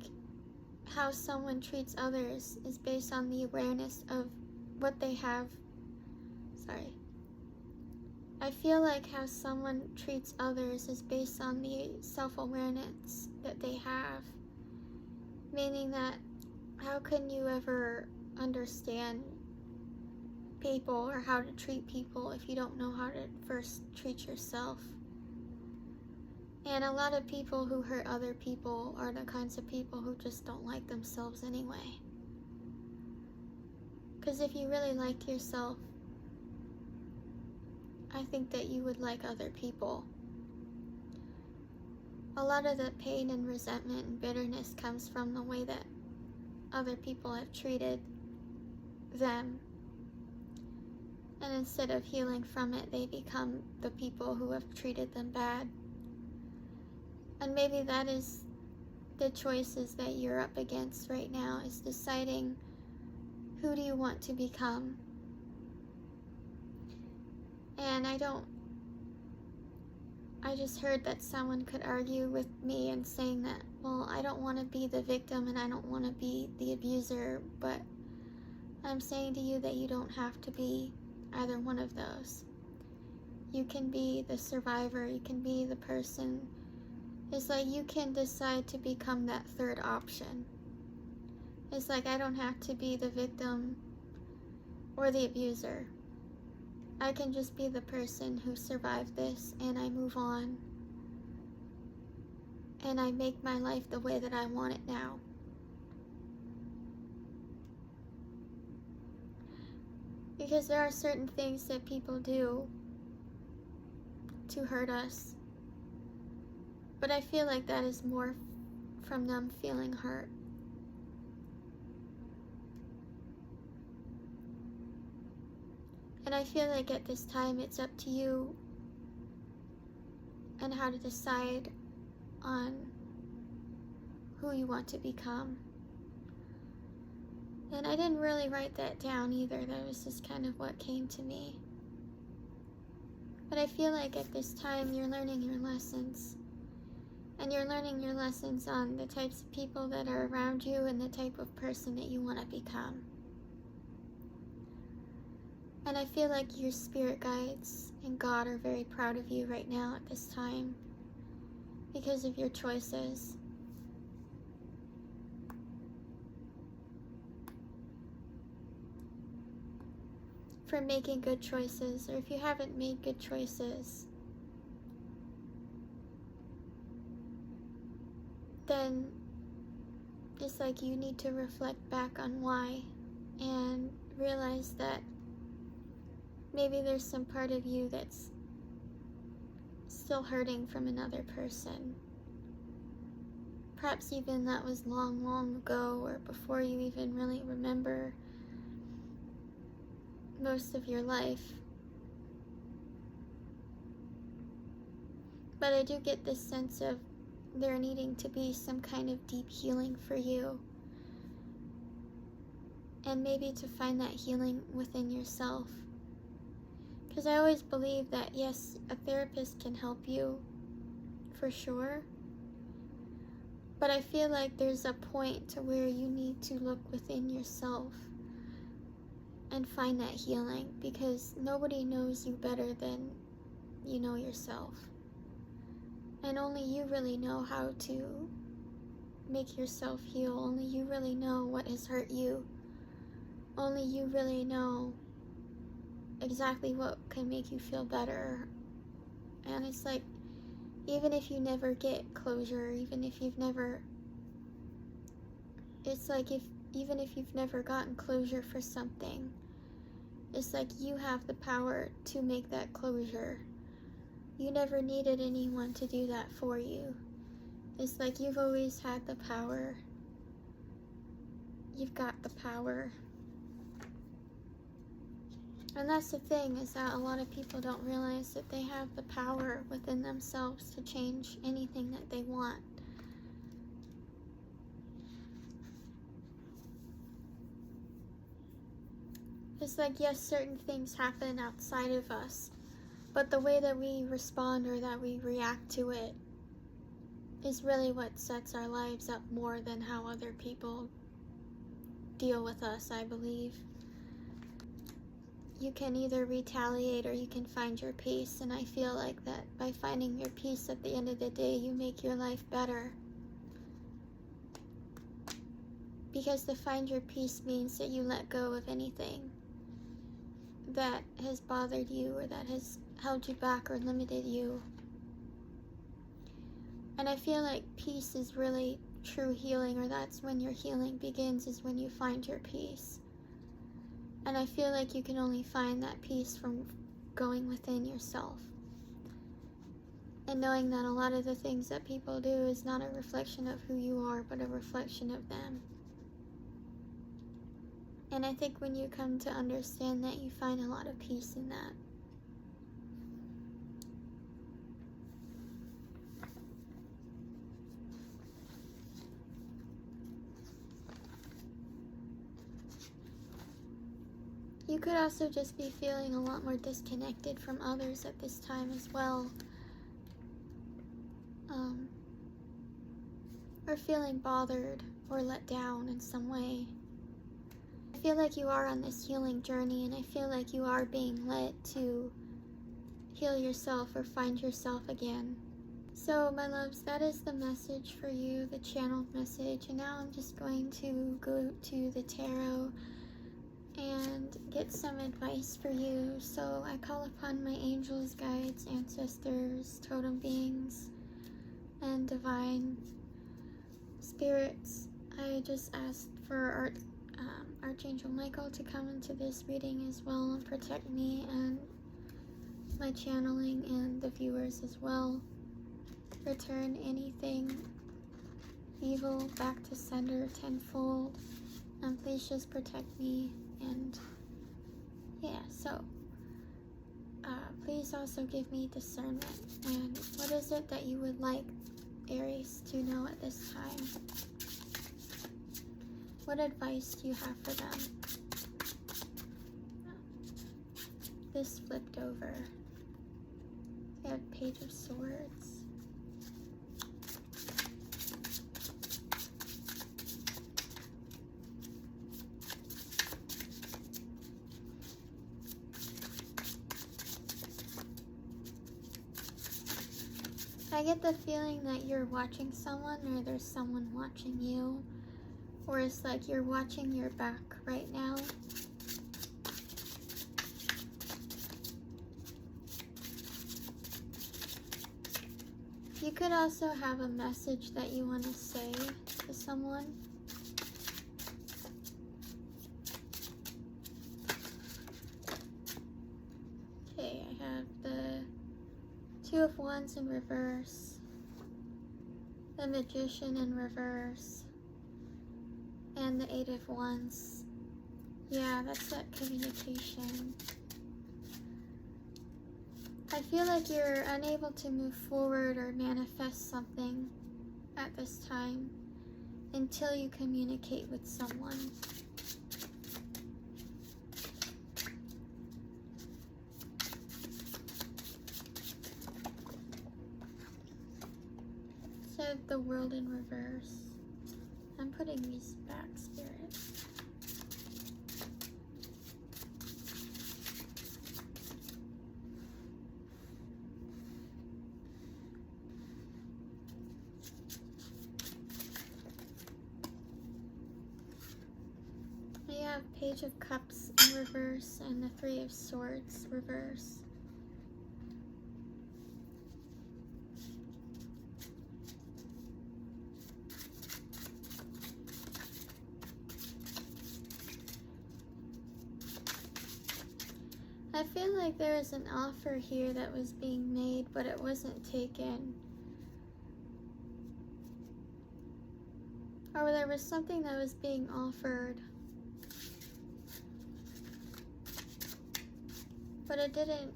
how someone treats others is based on the awareness of what they have. I feel like how someone treats others is based on the self-awareness that they have. Meaning that how can you ever understand people or how to treat people if you don't know how to first treat yourself? And a lot of people who hurt other people are the kinds of people who just don't like themselves anyway. Because if you really liked yourself, I think that you would like other people. A lot of the pain and resentment and bitterness comes from the way that other people have treated them. And instead of healing from it, they become the people who have treated them bad. And maybe that is the choices that you're up against right now, is deciding who do you want to become. And I just heard that someone could argue with me and saying that, well, I don't want to be the victim and I don't want to be the abuser, but I'm saying to you that you don't have to be either one of those. You can be the survivor, you can be the person. It's like you can decide to become that third option. It's like I don't have to be the victim or the abuser. I can just be the person who survived this, and I move on. And I make my life the way that I want it now. Because there are certain things that people do to hurt us. But I feel like that is more from them feeling hurt. And I feel like at this time it's up to you and how to decide on who you want to become. And I didn't really write that down either. That was just kind of what came to me. But I feel like at this time you're learning your lessons. And you're learning your lessons on the types of people that are around you and the type of person that you want to become. And I feel like your spirit guides and God are very proud of you right now at this time because of your choices. For making good choices, or if you haven't made good choices, then it's like you need to reflect back on why and realize that maybe there's some part of you that's still hurting from another person. Perhaps even that was long, long ago, or before you even really remember most of your life. But I do get this sense of there needing to be some kind of deep healing for you. And maybe to find that healing within yourself. Because I always believe that, yes, a therapist can help you, for sure. But I feel like there's a point to where you need to look within yourself and find that healing, because nobody knows you better than you know yourself. And only you really know how to make yourself heal. Only you really know what has hurt you. Only you really know exactly what can make you feel better. And it's like, even if you never get closure, even if you've never, it's like even if you've never gotten closure for something, it's like you have the power to make that closure. You never needed anyone to do that for you. It's like you've always had the power. You've got the power. And that's the thing, is that a lot of people don't realize that they have the power within themselves to change anything that they want. It's like, yes, certain things happen outside of us, but the way that we respond or that we react to it is really what sets our lives up more than how other people deal with us, I believe. You can either retaliate or you can find your peace, and I feel like that by finding your peace at the end of the day, you make your life better. Because to find your peace means that you let go of anything that has bothered you or that has held you back or limited you. And I feel like peace is really true healing, or that's when your healing begins, is when you find your peace. And I feel like you can only find that peace from going within yourself. And knowing that a lot of the things that people do is not a reflection of who you are, but a reflection of them. And I think when you come to understand that, you find a lot of peace in that. You could also just be feeling a lot more disconnected from others at this time as well. Or feeling bothered or let down in some way. I feel like you are on this healing journey, and I feel like you are being led to heal yourself or find yourself again. So, my loves, that is the message for you, the channeled message. And now I'm just going to go to the tarot and get some advice for you. So I call upon my angels, guides, ancestors, totem beings, and divine spirits. I just asked for Archangel Michael to come into this reading as well and protect me and my channeling and the viewers as well. Return anything evil back to sender tenfold, and please just protect me. And yeah, so please also give me discernment. And what is it that you would like Aries to know at this time? What advice do you have for them? This flipped over. We have Page of Swords. I get the feeling that you're watching someone, or there's someone watching you, or it's like you're watching your back right now. You could also have a message that you want to say to someone. Okay, I have the Two of Wands in reverse, the Magician in reverse, and the Eight of Wands. Yeah, that's that communication. I feel like you're unable to move forward or manifest something at this time until you communicate with someone. have the World in reverse. I'm putting these back, Spirit. We have Page of Cups in reverse and the Three of Swords reverse. I feel like there is an offer here that was being made, but it wasn't taken. Or there was something that was being offered, but it didn't.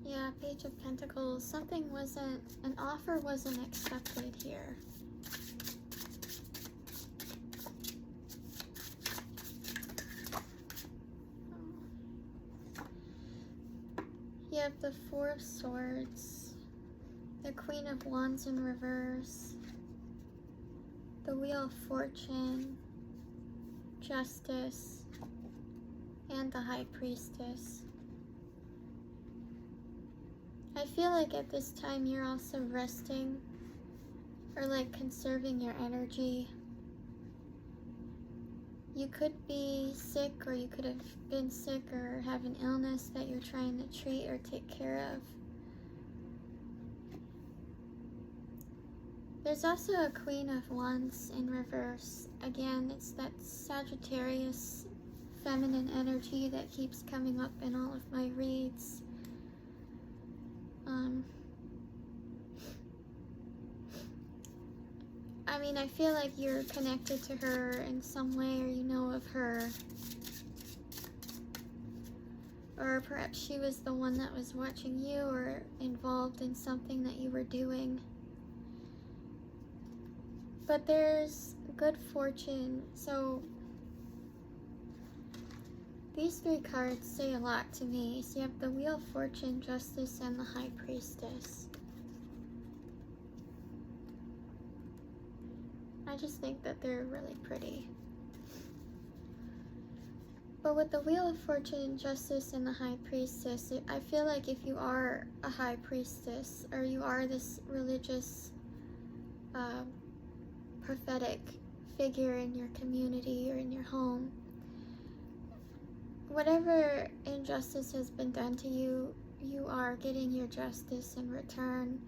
Yeah, Page of Pentacles. Something wasn't, an offer wasn't accepted here. You have the Four of Swords, the Queen of Wands in reverse, the Wheel of Fortune, Justice, and the High Priestess. I feel like at this time you're also resting or like conserving your energy. You could be sick, or you could have been sick or have an illness that you're trying to treat or take care of. There's also a Queen of Wands in reverse. Again, it's that Sagittarius feminine energy that keeps coming up in all of my reads. I mean, I feel like you're connected to her in some way, or you know of her. Or perhaps she was the one that was watching you or involved in something that you were doing. But there's good fortune. So these three cards say a lot to me. So you have the Wheel of Fortune, Justice, and the High Priestess. I just think that they're really pretty. But with the Wheel of Fortune, Justice, and the High Priestess, I feel like if you are a High Priestess, or you are this religious, prophetic figure in your community or in your home, whatever injustice has been done to you, you are getting your justice in return.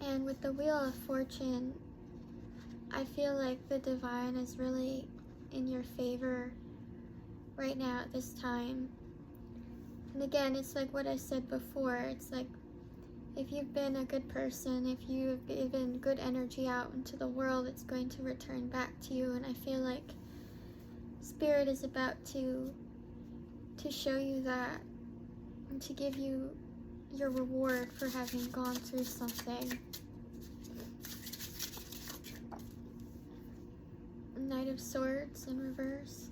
And with the Wheel of Fortune, I feel like the divine is really in your favor right now at this time. And again, it's like what I said before. It's like if you've been a good person, if you've given good energy out into the world, it's going to return back to you. And I feel like Spirit is about to show you that, and to give you your reward for having gone through something. Knight of Swords in reverse.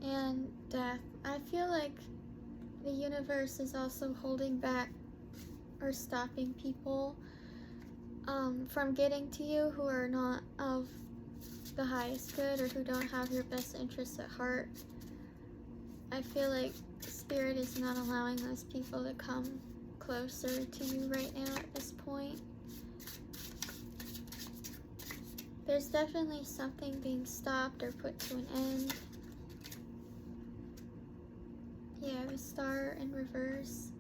And Death. I feel like the universe is also holding back or stopping people from getting to you who are not of the highest good, or who don't have your best interests at heart. I feel like Spirit is not allowing those people to come closer to you right now at this point. There's definitely something being stopped or put to an end. Yeah, the Star in reverse.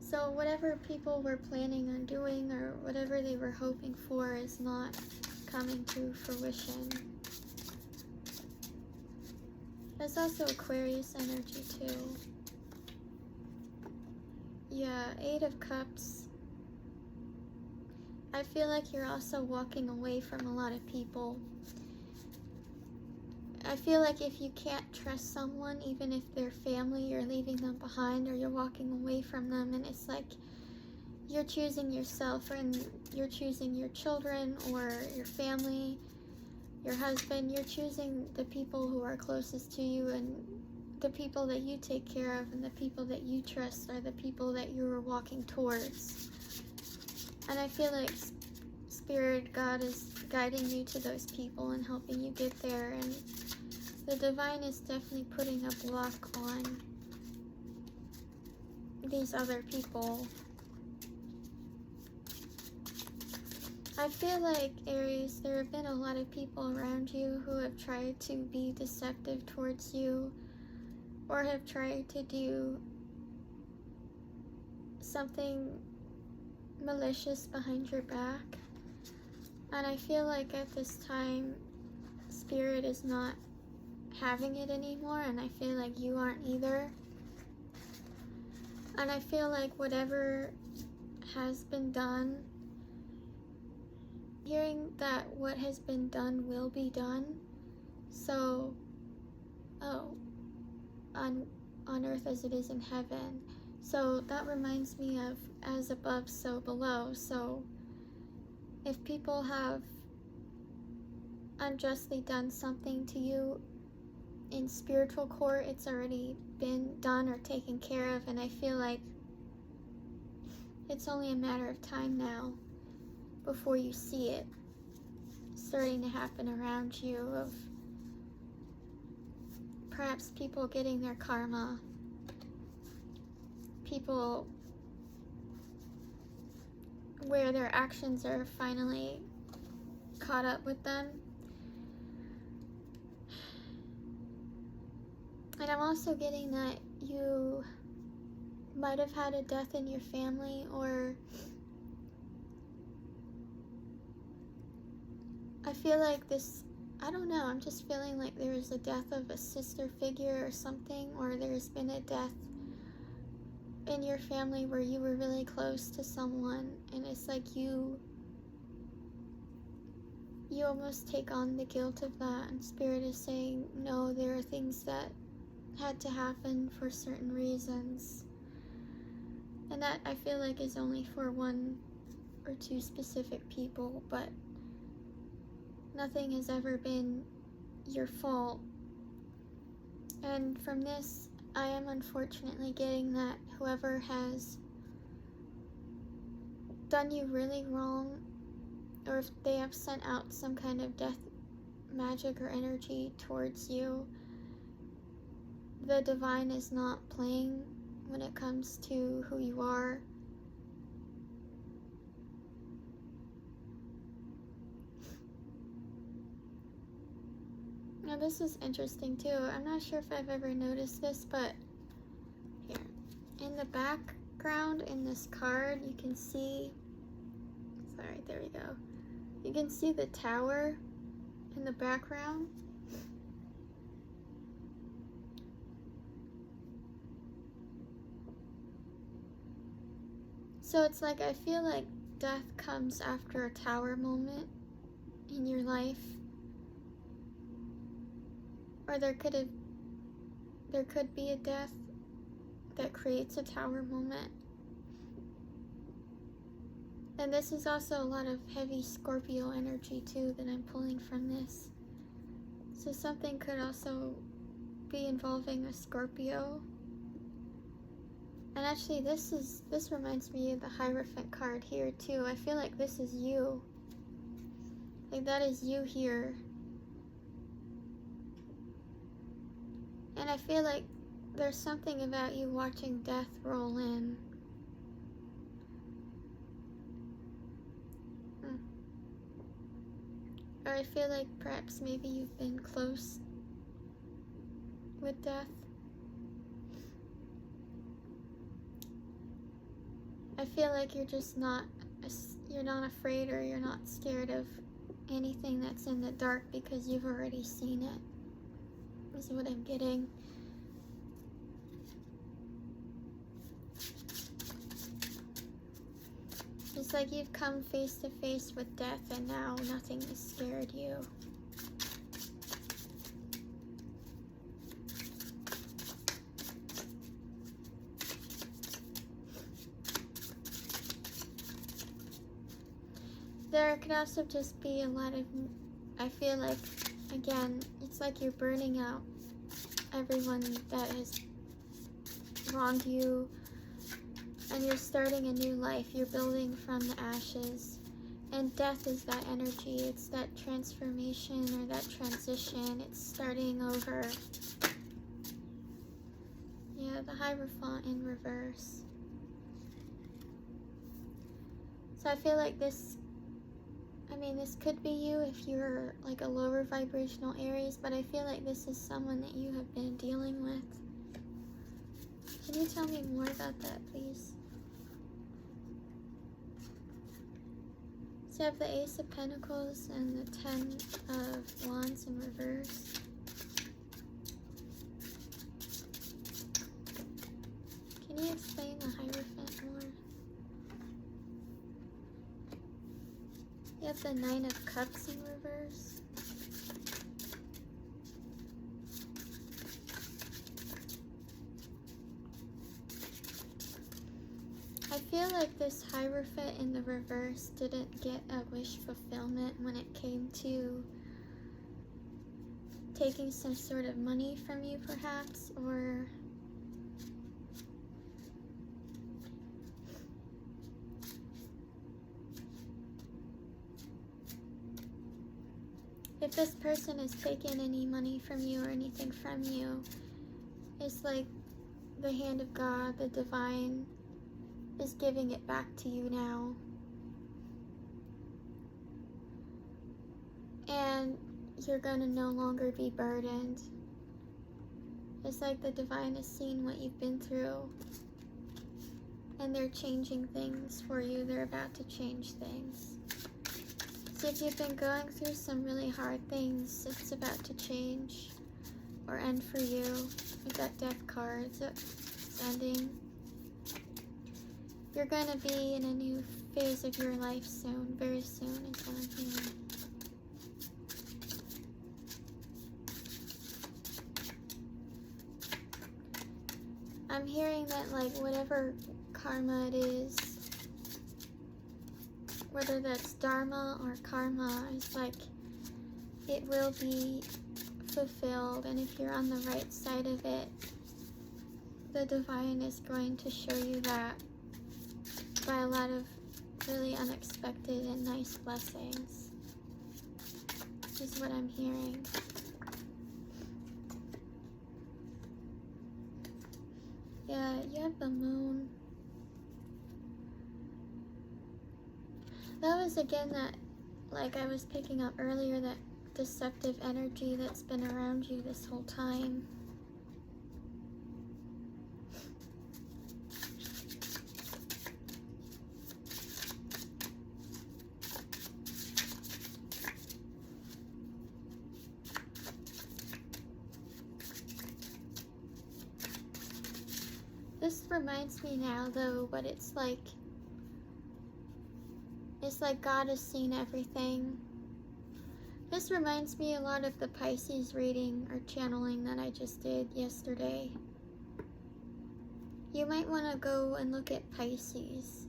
So whatever people were planning on doing, or whatever they were hoping for, is not coming to fruition. There's also Aquarius energy too. Yeah, Eight of Cups. I feel like you're also walking away from a lot of people. I feel like if you can't trust someone, even if they're family, you're leaving them behind, or you're walking away from them, and it's like you're choosing yourself, and you're choosing your children or your family, your husband. You're choosing the people who are closest to you, and the people that you take care of and the people that you trust are the people that you're walking towards. And I feel like Spirit, God is guiding you to those people and helping you get there. And the divine is definitely putting a block on these other people. I feel like, Aries, there have been a lot of people around you who have tried to be deceptive towards you or have tried to do something malicious behind your back. And I feel like at this time, Spirit is not having it anymore, and I feel like you aren't either. And I feel like whatever has been done, hearing that what has been done will be done. So, on earth as it is in heaven. So that reminds me of as above, so below. So if people have unjustly done something to you in spiritual court, it's already been done or taken care of, and I feel like it's only a matter of time now before you see it starting to happen around you, of perhaps people getting their karma, people where their actions are finally caught up with them. And I'm also getting that you might have had a death in your family, or I feel like this, I don't know, I'm just feeling like there is a death of a sister figure or something, or there's been a death in your family where you were really close to someone, and it's like you almost take on the guilt of that, and Spirit is saying, no, there are things that had to happen for certain reasons. And that, I feel like, is only for one or two specific people, but nothing has ever been your fault. And from this, I am unfortunately getting that whoever has done you really wrong, or if they have sent out some kind of death magic or energy towards you, the divine is not playing when it comes to who you are. Now this is interesting too. I'm not sure if I've ever noticed this, but here, in the background in this card, you can see, sorry, there we go. You can see the tower in the background. So it's like, I feel like death comes after a tower moment in your life. Or there could be a death that creates a tower moment. And this is also a lot of heavy Scorpio energy too that I'm pulling from this. So something could also be involving a Scorpio. And actually this reminds me of the Hierophant card here too. I feel like this is you. Like that is you here. And I feel like there's something about you watching death roll in. Or I feel like perhaps maybe you've been close with death. I feel like you're just not afraid, or you're not scared of anything that's in the dark because you've already seen it. Is what I'm getting. It's like you've come face to face with death and now nothing has scared you. There could also just be a lot of, I feel like, again, it's like you're burning out everyone that has wronged you, and you're starting a new life. You're building from the ashes. And death is that energy. It's that transformation or that transition. It's starting over. Yeah, the Hierophant in reverse. So I feel like this could be you if you're like a lower vibrational Aries, but I feel like this is someone that you have been dealing with. Can you tell me more about that, please? So you have the Ace of Pentacles and the 10 of Wands in reverse. Can you explain the Hierophant more? You have the 9 of Cups in reverse. I feel like this Hierophant in the reverse didn't get a wish fulfillment when it came to taking some sort of money from you, perhaps, or if this person has taken any money from you or anything from you, it's like the hand of God, the divine, is giving it back to you now. And you're gonna no longer be burdened. It's like the divine has seen what you've been through, and they're changing things for you. They're about to change things. So if you've been going through some really hard things, it's about to change or end for you. With that Death card, so it's ending. You're going to be in a new phase of your life soon, very soon is what I'm hearing. I'm hearing that, like, whatever karma it is, whether that's dharma or karma, is like, it will be fulfilled. And if you're on the right side of it, the divine is going to show you that by a lot of really unexpected and nice blessings, is what I'm hearing. Yeah, you have the Moon. That was again that, like I was picking up earlier, that deceptive energy that's been around you this whole time. This reminds me now, though, what it's like God has seen everything. This reminds me a lot of the Pisces reading or channeling that I just did yesterday. You might want to go and look at Pisces.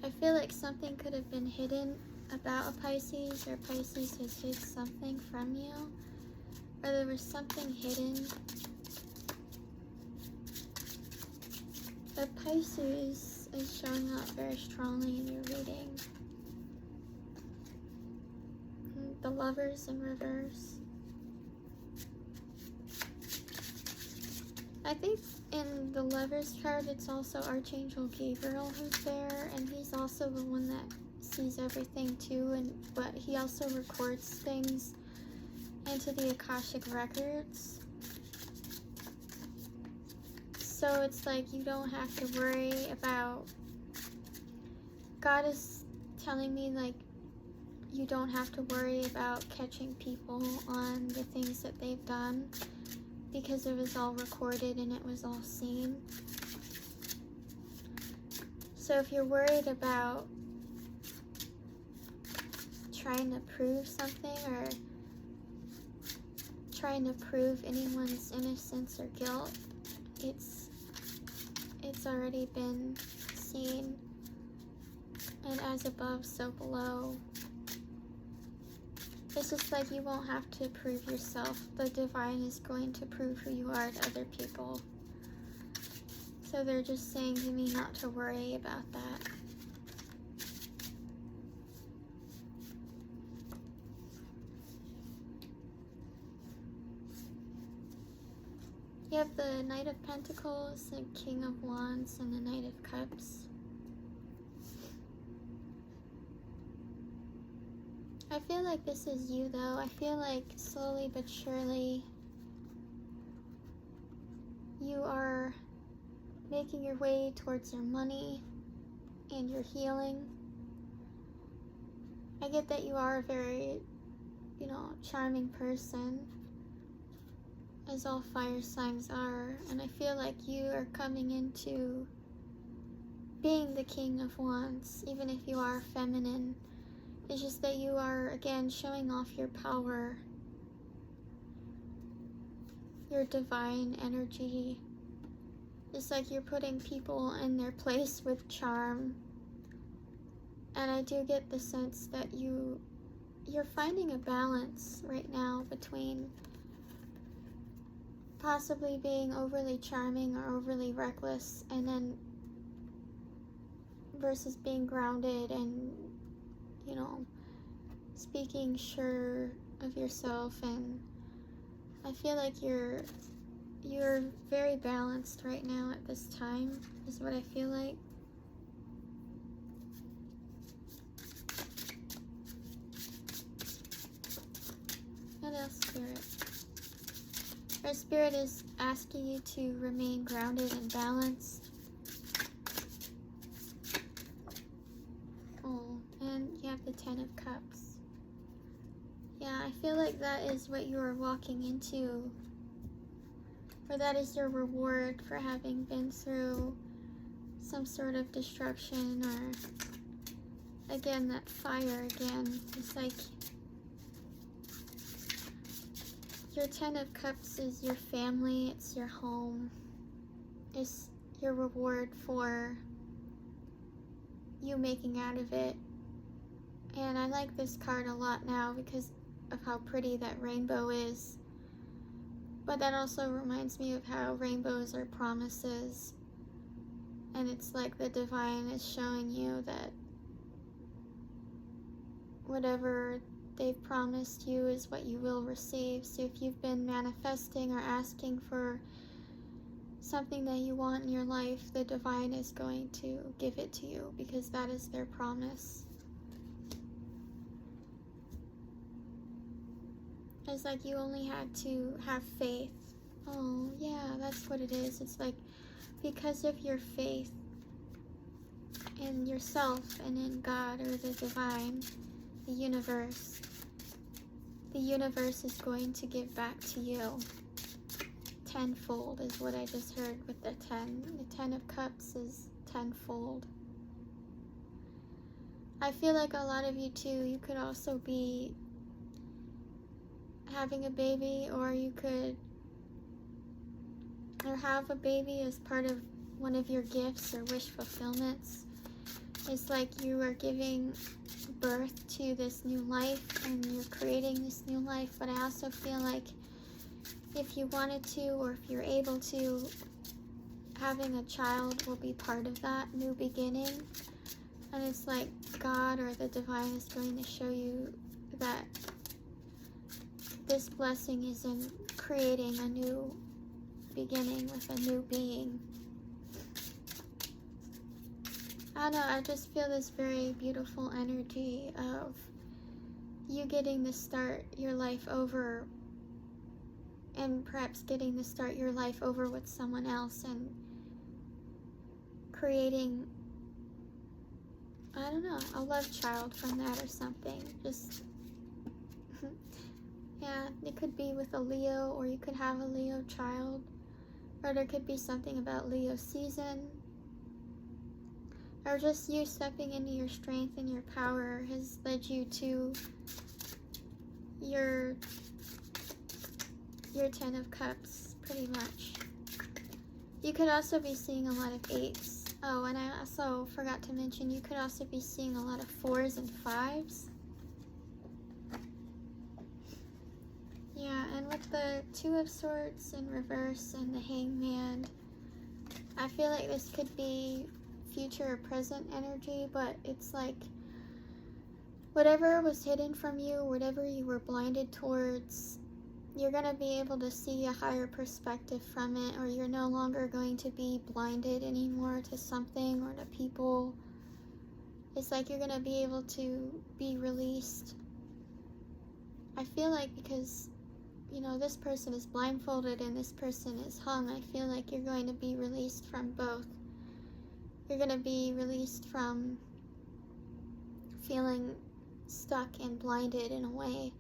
I feel like something could have been hidden about a Pisces, or Pisces has hid something from you, or there was something hidden. But Pisces is showing up very strongly in your reading. The Lovers in reverse. I think in the Lovers chart, it's also Archangel Gabriel who's there, and he's also the one that sees everything too, but he also records things into the Akashic records. So it's like you don't have to worry about, God is telling me, like, you don't have to worry about catching people on the things that they've done, because it was all recorded and it was all seen. So if you're worried about trying to prove something, or trying to prove anyone's innocence or guilt, it's already been seen, and as above, so below. It's just like you won't have to prove yourself. The divine is going to prove who you are to other people. So they're just saying to me not to worry about that. You have the Knight of Pentacles, the King of Wands, and the Knight of Cups. I feel like this is you, though. I feel like slowly but surely you are making your way towards your money and your healing. I get that you are a very, charming person, as all fire signs are, and I feel like you are coming into being the King of Wands, even if you are feminine. It's just that you are, again, showing off your power, your divine energy. It's like you're putting people in their place with charm. And I do get the sense that you're finding a balance right now between possibly being overly charming or overly reckless, and then versus being grounded and speaking sure of yourself. And I feel like you're very balanced right now at this time, is what I feel like. What else, Spirit? Our Spirit is asking you to remain grounded and balanced. Oh, and you have the Ten of Cups. Yeah, I feel like that is what you are walking into, or that is your reward for having been through some sort of destruction, or again, that fire again. It's like your Ten of Cups is your family, it's your home, it's your reward for you making out of it. And I like this card a lot now because of how pretty that rainbow is. But that also reminds me of how rainbows are promises. And it's like the divine is showing you that whatever they've promised you is what you will receive. So if you've been manifesting or asking for something that you want in your life, the divine is going to give it to you because that is their promise. It's like you only had to have faith. Oh, yeah, that's what it is. It's like because of your faith in yourself and in God or the divine, the universe is going to give back to you tenfold, is what I just heard with the 10. The 10 of Cups is tenfold. I feel like a lot of you too, you could also be having a baby, or you could have a baby as part of one of your gifts or wish fulfillments. It's like you are giving birth to this new life and you're creating this new life. But I also feel like if you wanted to, or if you're able to, having a child will be part of that new beginning. And it's like God or the divine is going to show you that this blessing is in creating a new beginning with a new being. I don't know, I just feel this very beautiful energy of you getting to start your life over, and perhaps getting to start your life over with someone else and creating, I don't know, a love child from that or something. Just yeah, it could be with a Leo, or you could have a Leo child, or there could be something about Leo season, or just you stepping into your strength and your power has led you to your 10 of Cups, pretty much. You could also be seeing a lot of 8s. Oh, and I also forgot to mention, you could also be seeing a lot of 4s and 5s. with the Two of Swords in reverse and the Hangman, I feel like this could be future or present energy, but it's like whatever was hidden from you, whatever you were blinded towards, you're going to be able to see a higher perspective from it, or you're no longer going to be blinded anymore to something or to people. It's like you're going to be able to be released. I feel like because, you know, this person is blindfolded and this person is hung, I feel like you're going to be released from both. You're going to be released from feeling stuck and blinded in a way.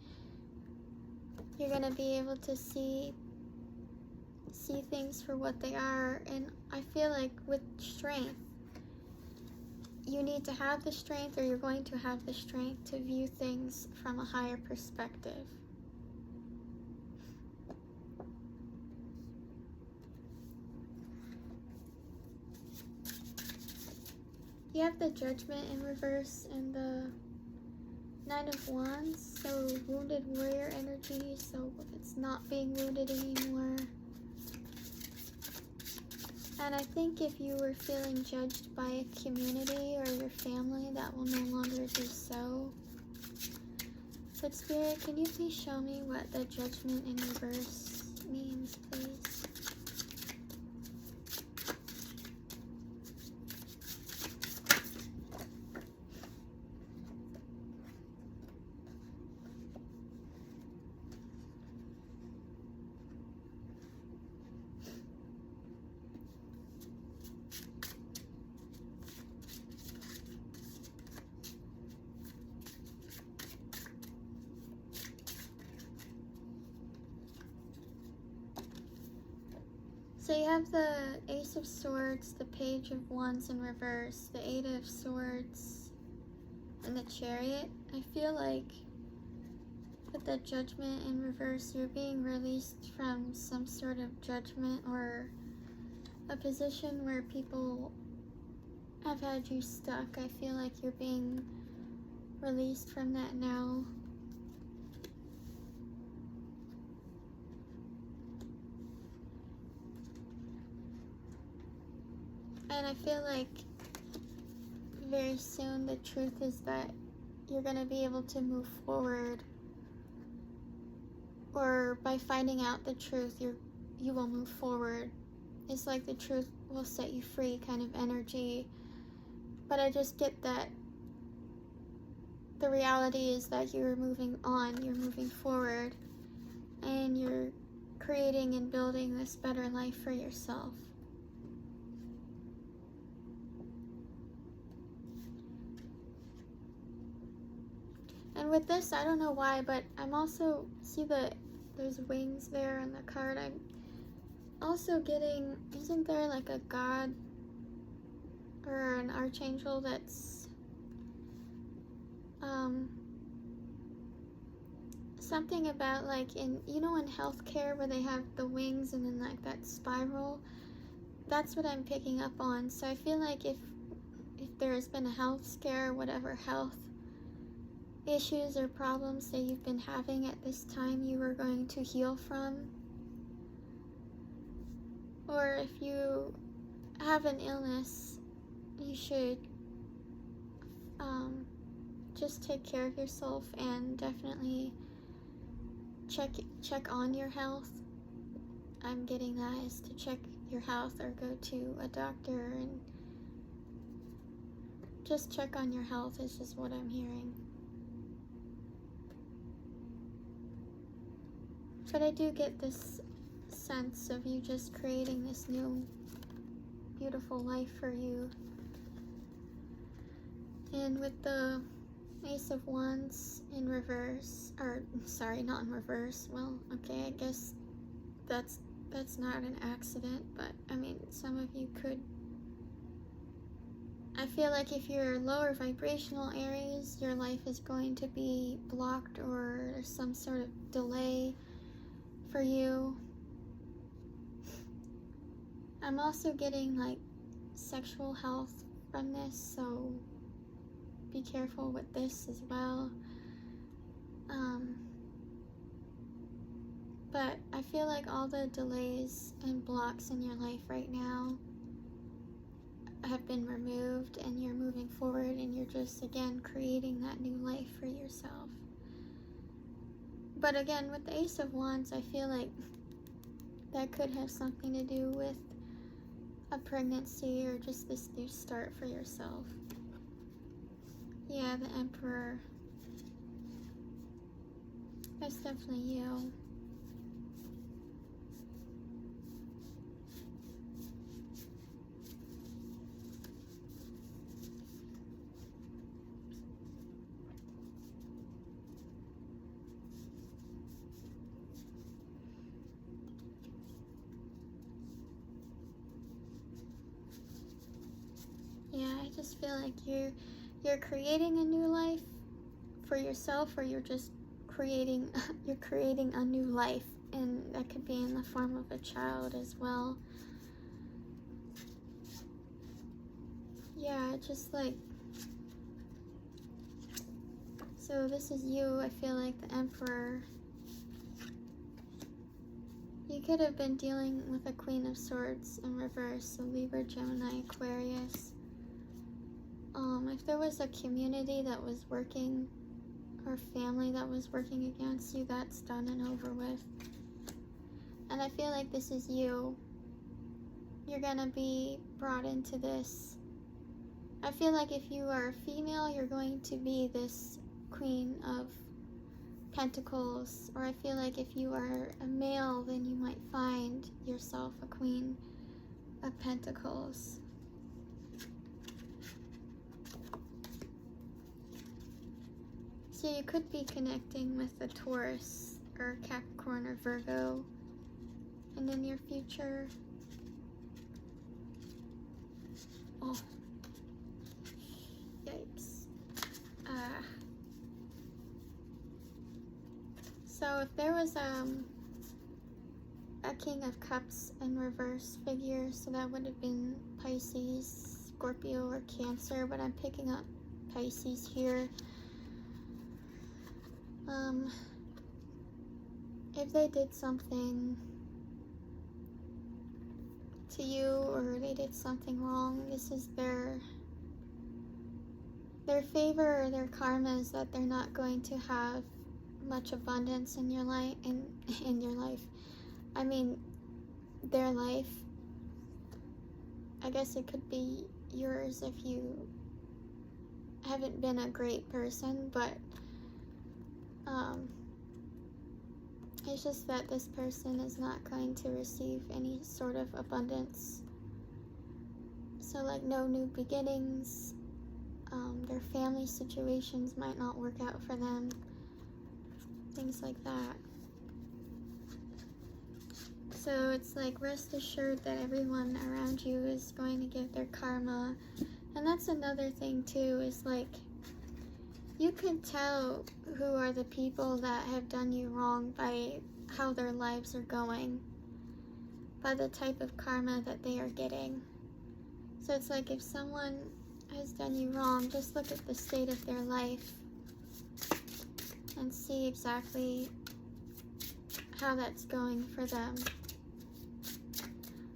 You're going to be able to see things for what they are, and I feel like with strength, you need to have the strength, or you're going to have the strength to view things from a higher perspective. You have the Judgment in reverse and the Nine of Wands, so wounded warrior energy, so it's not being wounded anymore. And I think if you were feeling judged by a community or your family, that will no longer be so. But Spirit, can you please show me what the Judgment in reverse means, please? So you have the Ace of Swords, the Page of Wands in reverse, the Eight of Swords, and the Chariot. I feel like with the Judgment in reverse, you're being released from some sort of judgment or a position where people have had you stuck. I feel like you're being released from that now. And I feel like very soon the truth is that you're going to be able to move forward, or by finding out the truth, you will move forward. It's like the truth will set you free kind of energy. But I just get that the reality is that you're moving on, you're moving forward, and you're creating and building this better life for yourself. And with this, I don't know why, but I'm also, see there's wings there on the card. I'm also getting, isn't there like a god or an archangel that's something about like in, you know, in healthcare where they have the wings and then like that spiral? That's what I'm picking up on. So I feel like if there has been a health scare, whatever health issues or problems that you've been having at this time, you are going to heal from. Or if you have an illness, you should just take care of yourself and definitely check on your health. I'm getting that is to check your health or go to a doctor and just check on your health is just what I'm hearing. But I do get this sense of you just creating this new beautiful life for you. And with the Ace of Wands in reverse, or sorry, not in reverse, well, okay, I guess that's not an accident, but I mean, some of you could. I feel like if you're lower vibrational Aries, your life is going to be blocked or there's some sort of delay for you. I'm also getting like sexual health from this, so be careful with this as well. But I feel like all the delays and blocks in your life right now have been removed, and you're moving forward, and you're just, again, creating that new life for yourself. But again, with the Ace of Wands, I feel like that could have something to do with a pregnancy or just this new start for yourself. Yeah, the Emperor. That's definitely you. Yeah, I just feel like you're creating a new life for yourself, or you're just creating you're creating a new life, and that could be in the form of a child as well. Yeah, just like, so this is you. I feel like the Emperor. You could have been dealing with a Queen of Swords in reverse, so Libra, Gemini, Aquarius. If there was a community that was working, or family that was working against you, that's done and over with. And I feel like this is you. You're gonna be brought into this. I feel like if you are a female, you're going to be this Queen of Pentacles. Or I feel like if you are a male, then you might find yourself a Queen of Pentacles. So you could be connecting with a Taurus or Capricorn or Virgo in the near future. Oh, yikes. So if there was a King of Cups in reverse figure, so that would have been Pisces, Scorpio, or Cancer, but I'm picking up Pisces here. If they did something to you, or they did something wrong, this is their favor or their karma, is that they're not going to have much abundance in your life. In your life, I mean, their life. I guess it could be yours if you haven't been a great person, but it's just that this person is not going to receive any sort of abundance. So like no new beginnings, their family situations might not work out for them, things like that. So it's like, rest assured that everyone around you is going to give their karma. And that's another thing too, is like, you can tell who are the people that have done you wrong by how their lives are going, by the type of karma that they are getting. So it's like, if someone has done you wrong, just look at the state of their life and see exactly how that's going for them.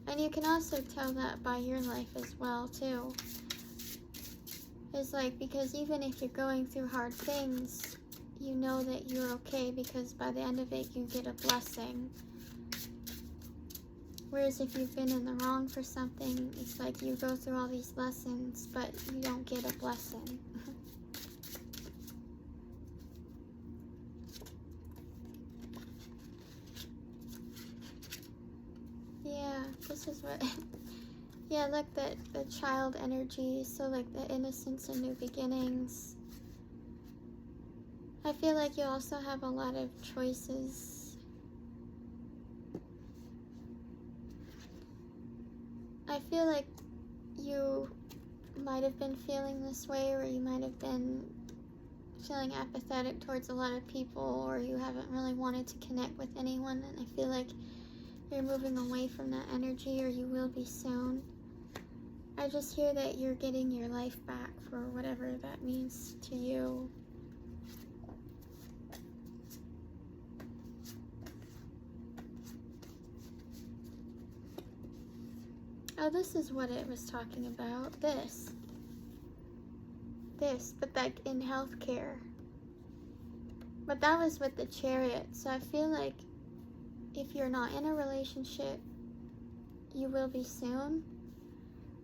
And you can also tell that by your life as well too. It's like, because even if you're going through hard things, you know that you're okay, because by the end of it you get a blessing. Whereas if you've been in the wrong for something, it's like you go through all these lessons, but you don't get a blessing. Yeah, this is what... Yeah, look, the child energy, so like the innocence and new beginnings. I feel like you also have a lot of choices. I feel like you might have been feeling this way, or you might have been feeling apathetic towards a lot of people, or you haven't really wanted to connect with anyone, and I feel like you're moving away from that energy, or you will be soon. I just hear that you're getting your life back, for whatever that means to you. Oh, this is what it was talking about. This, but like in healthcare. But that was with the Chariot. So I feel like if you're not in a relationship, you will be soon.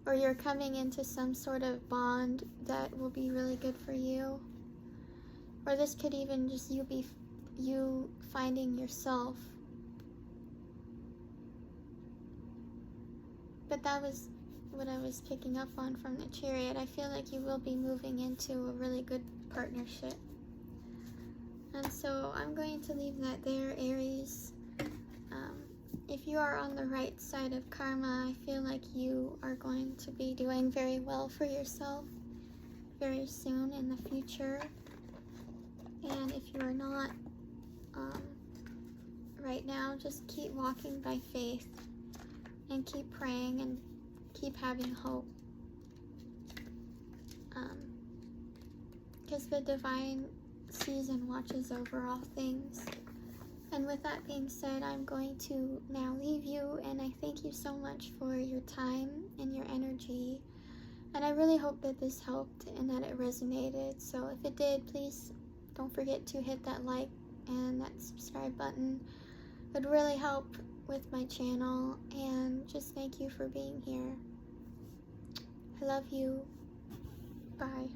Or you're coming into some sort of bond that will be really good for you. Or this could even just you finding yourself. But that was what I was picking up on from the Chariot. I feel like you will be moving into a really good partnership. And so I'm going to leave that there, Aries. If you are on the right side of karma, I feel like you are going to be doing very well for yourself very soon in the future. And if you are not, right now, just keep walking by faith and keep praying and keep having hope. Because the divine sees and watches over all things. And with that being said, I'm going to now leave you, and I thank you so much for your time and your energy. And I really hope that this helped and that it resonated. So if it did, please don't forget to hit that like and that subscribe button. It would really help with my channel, and just thank you for being here. I love you. Bye.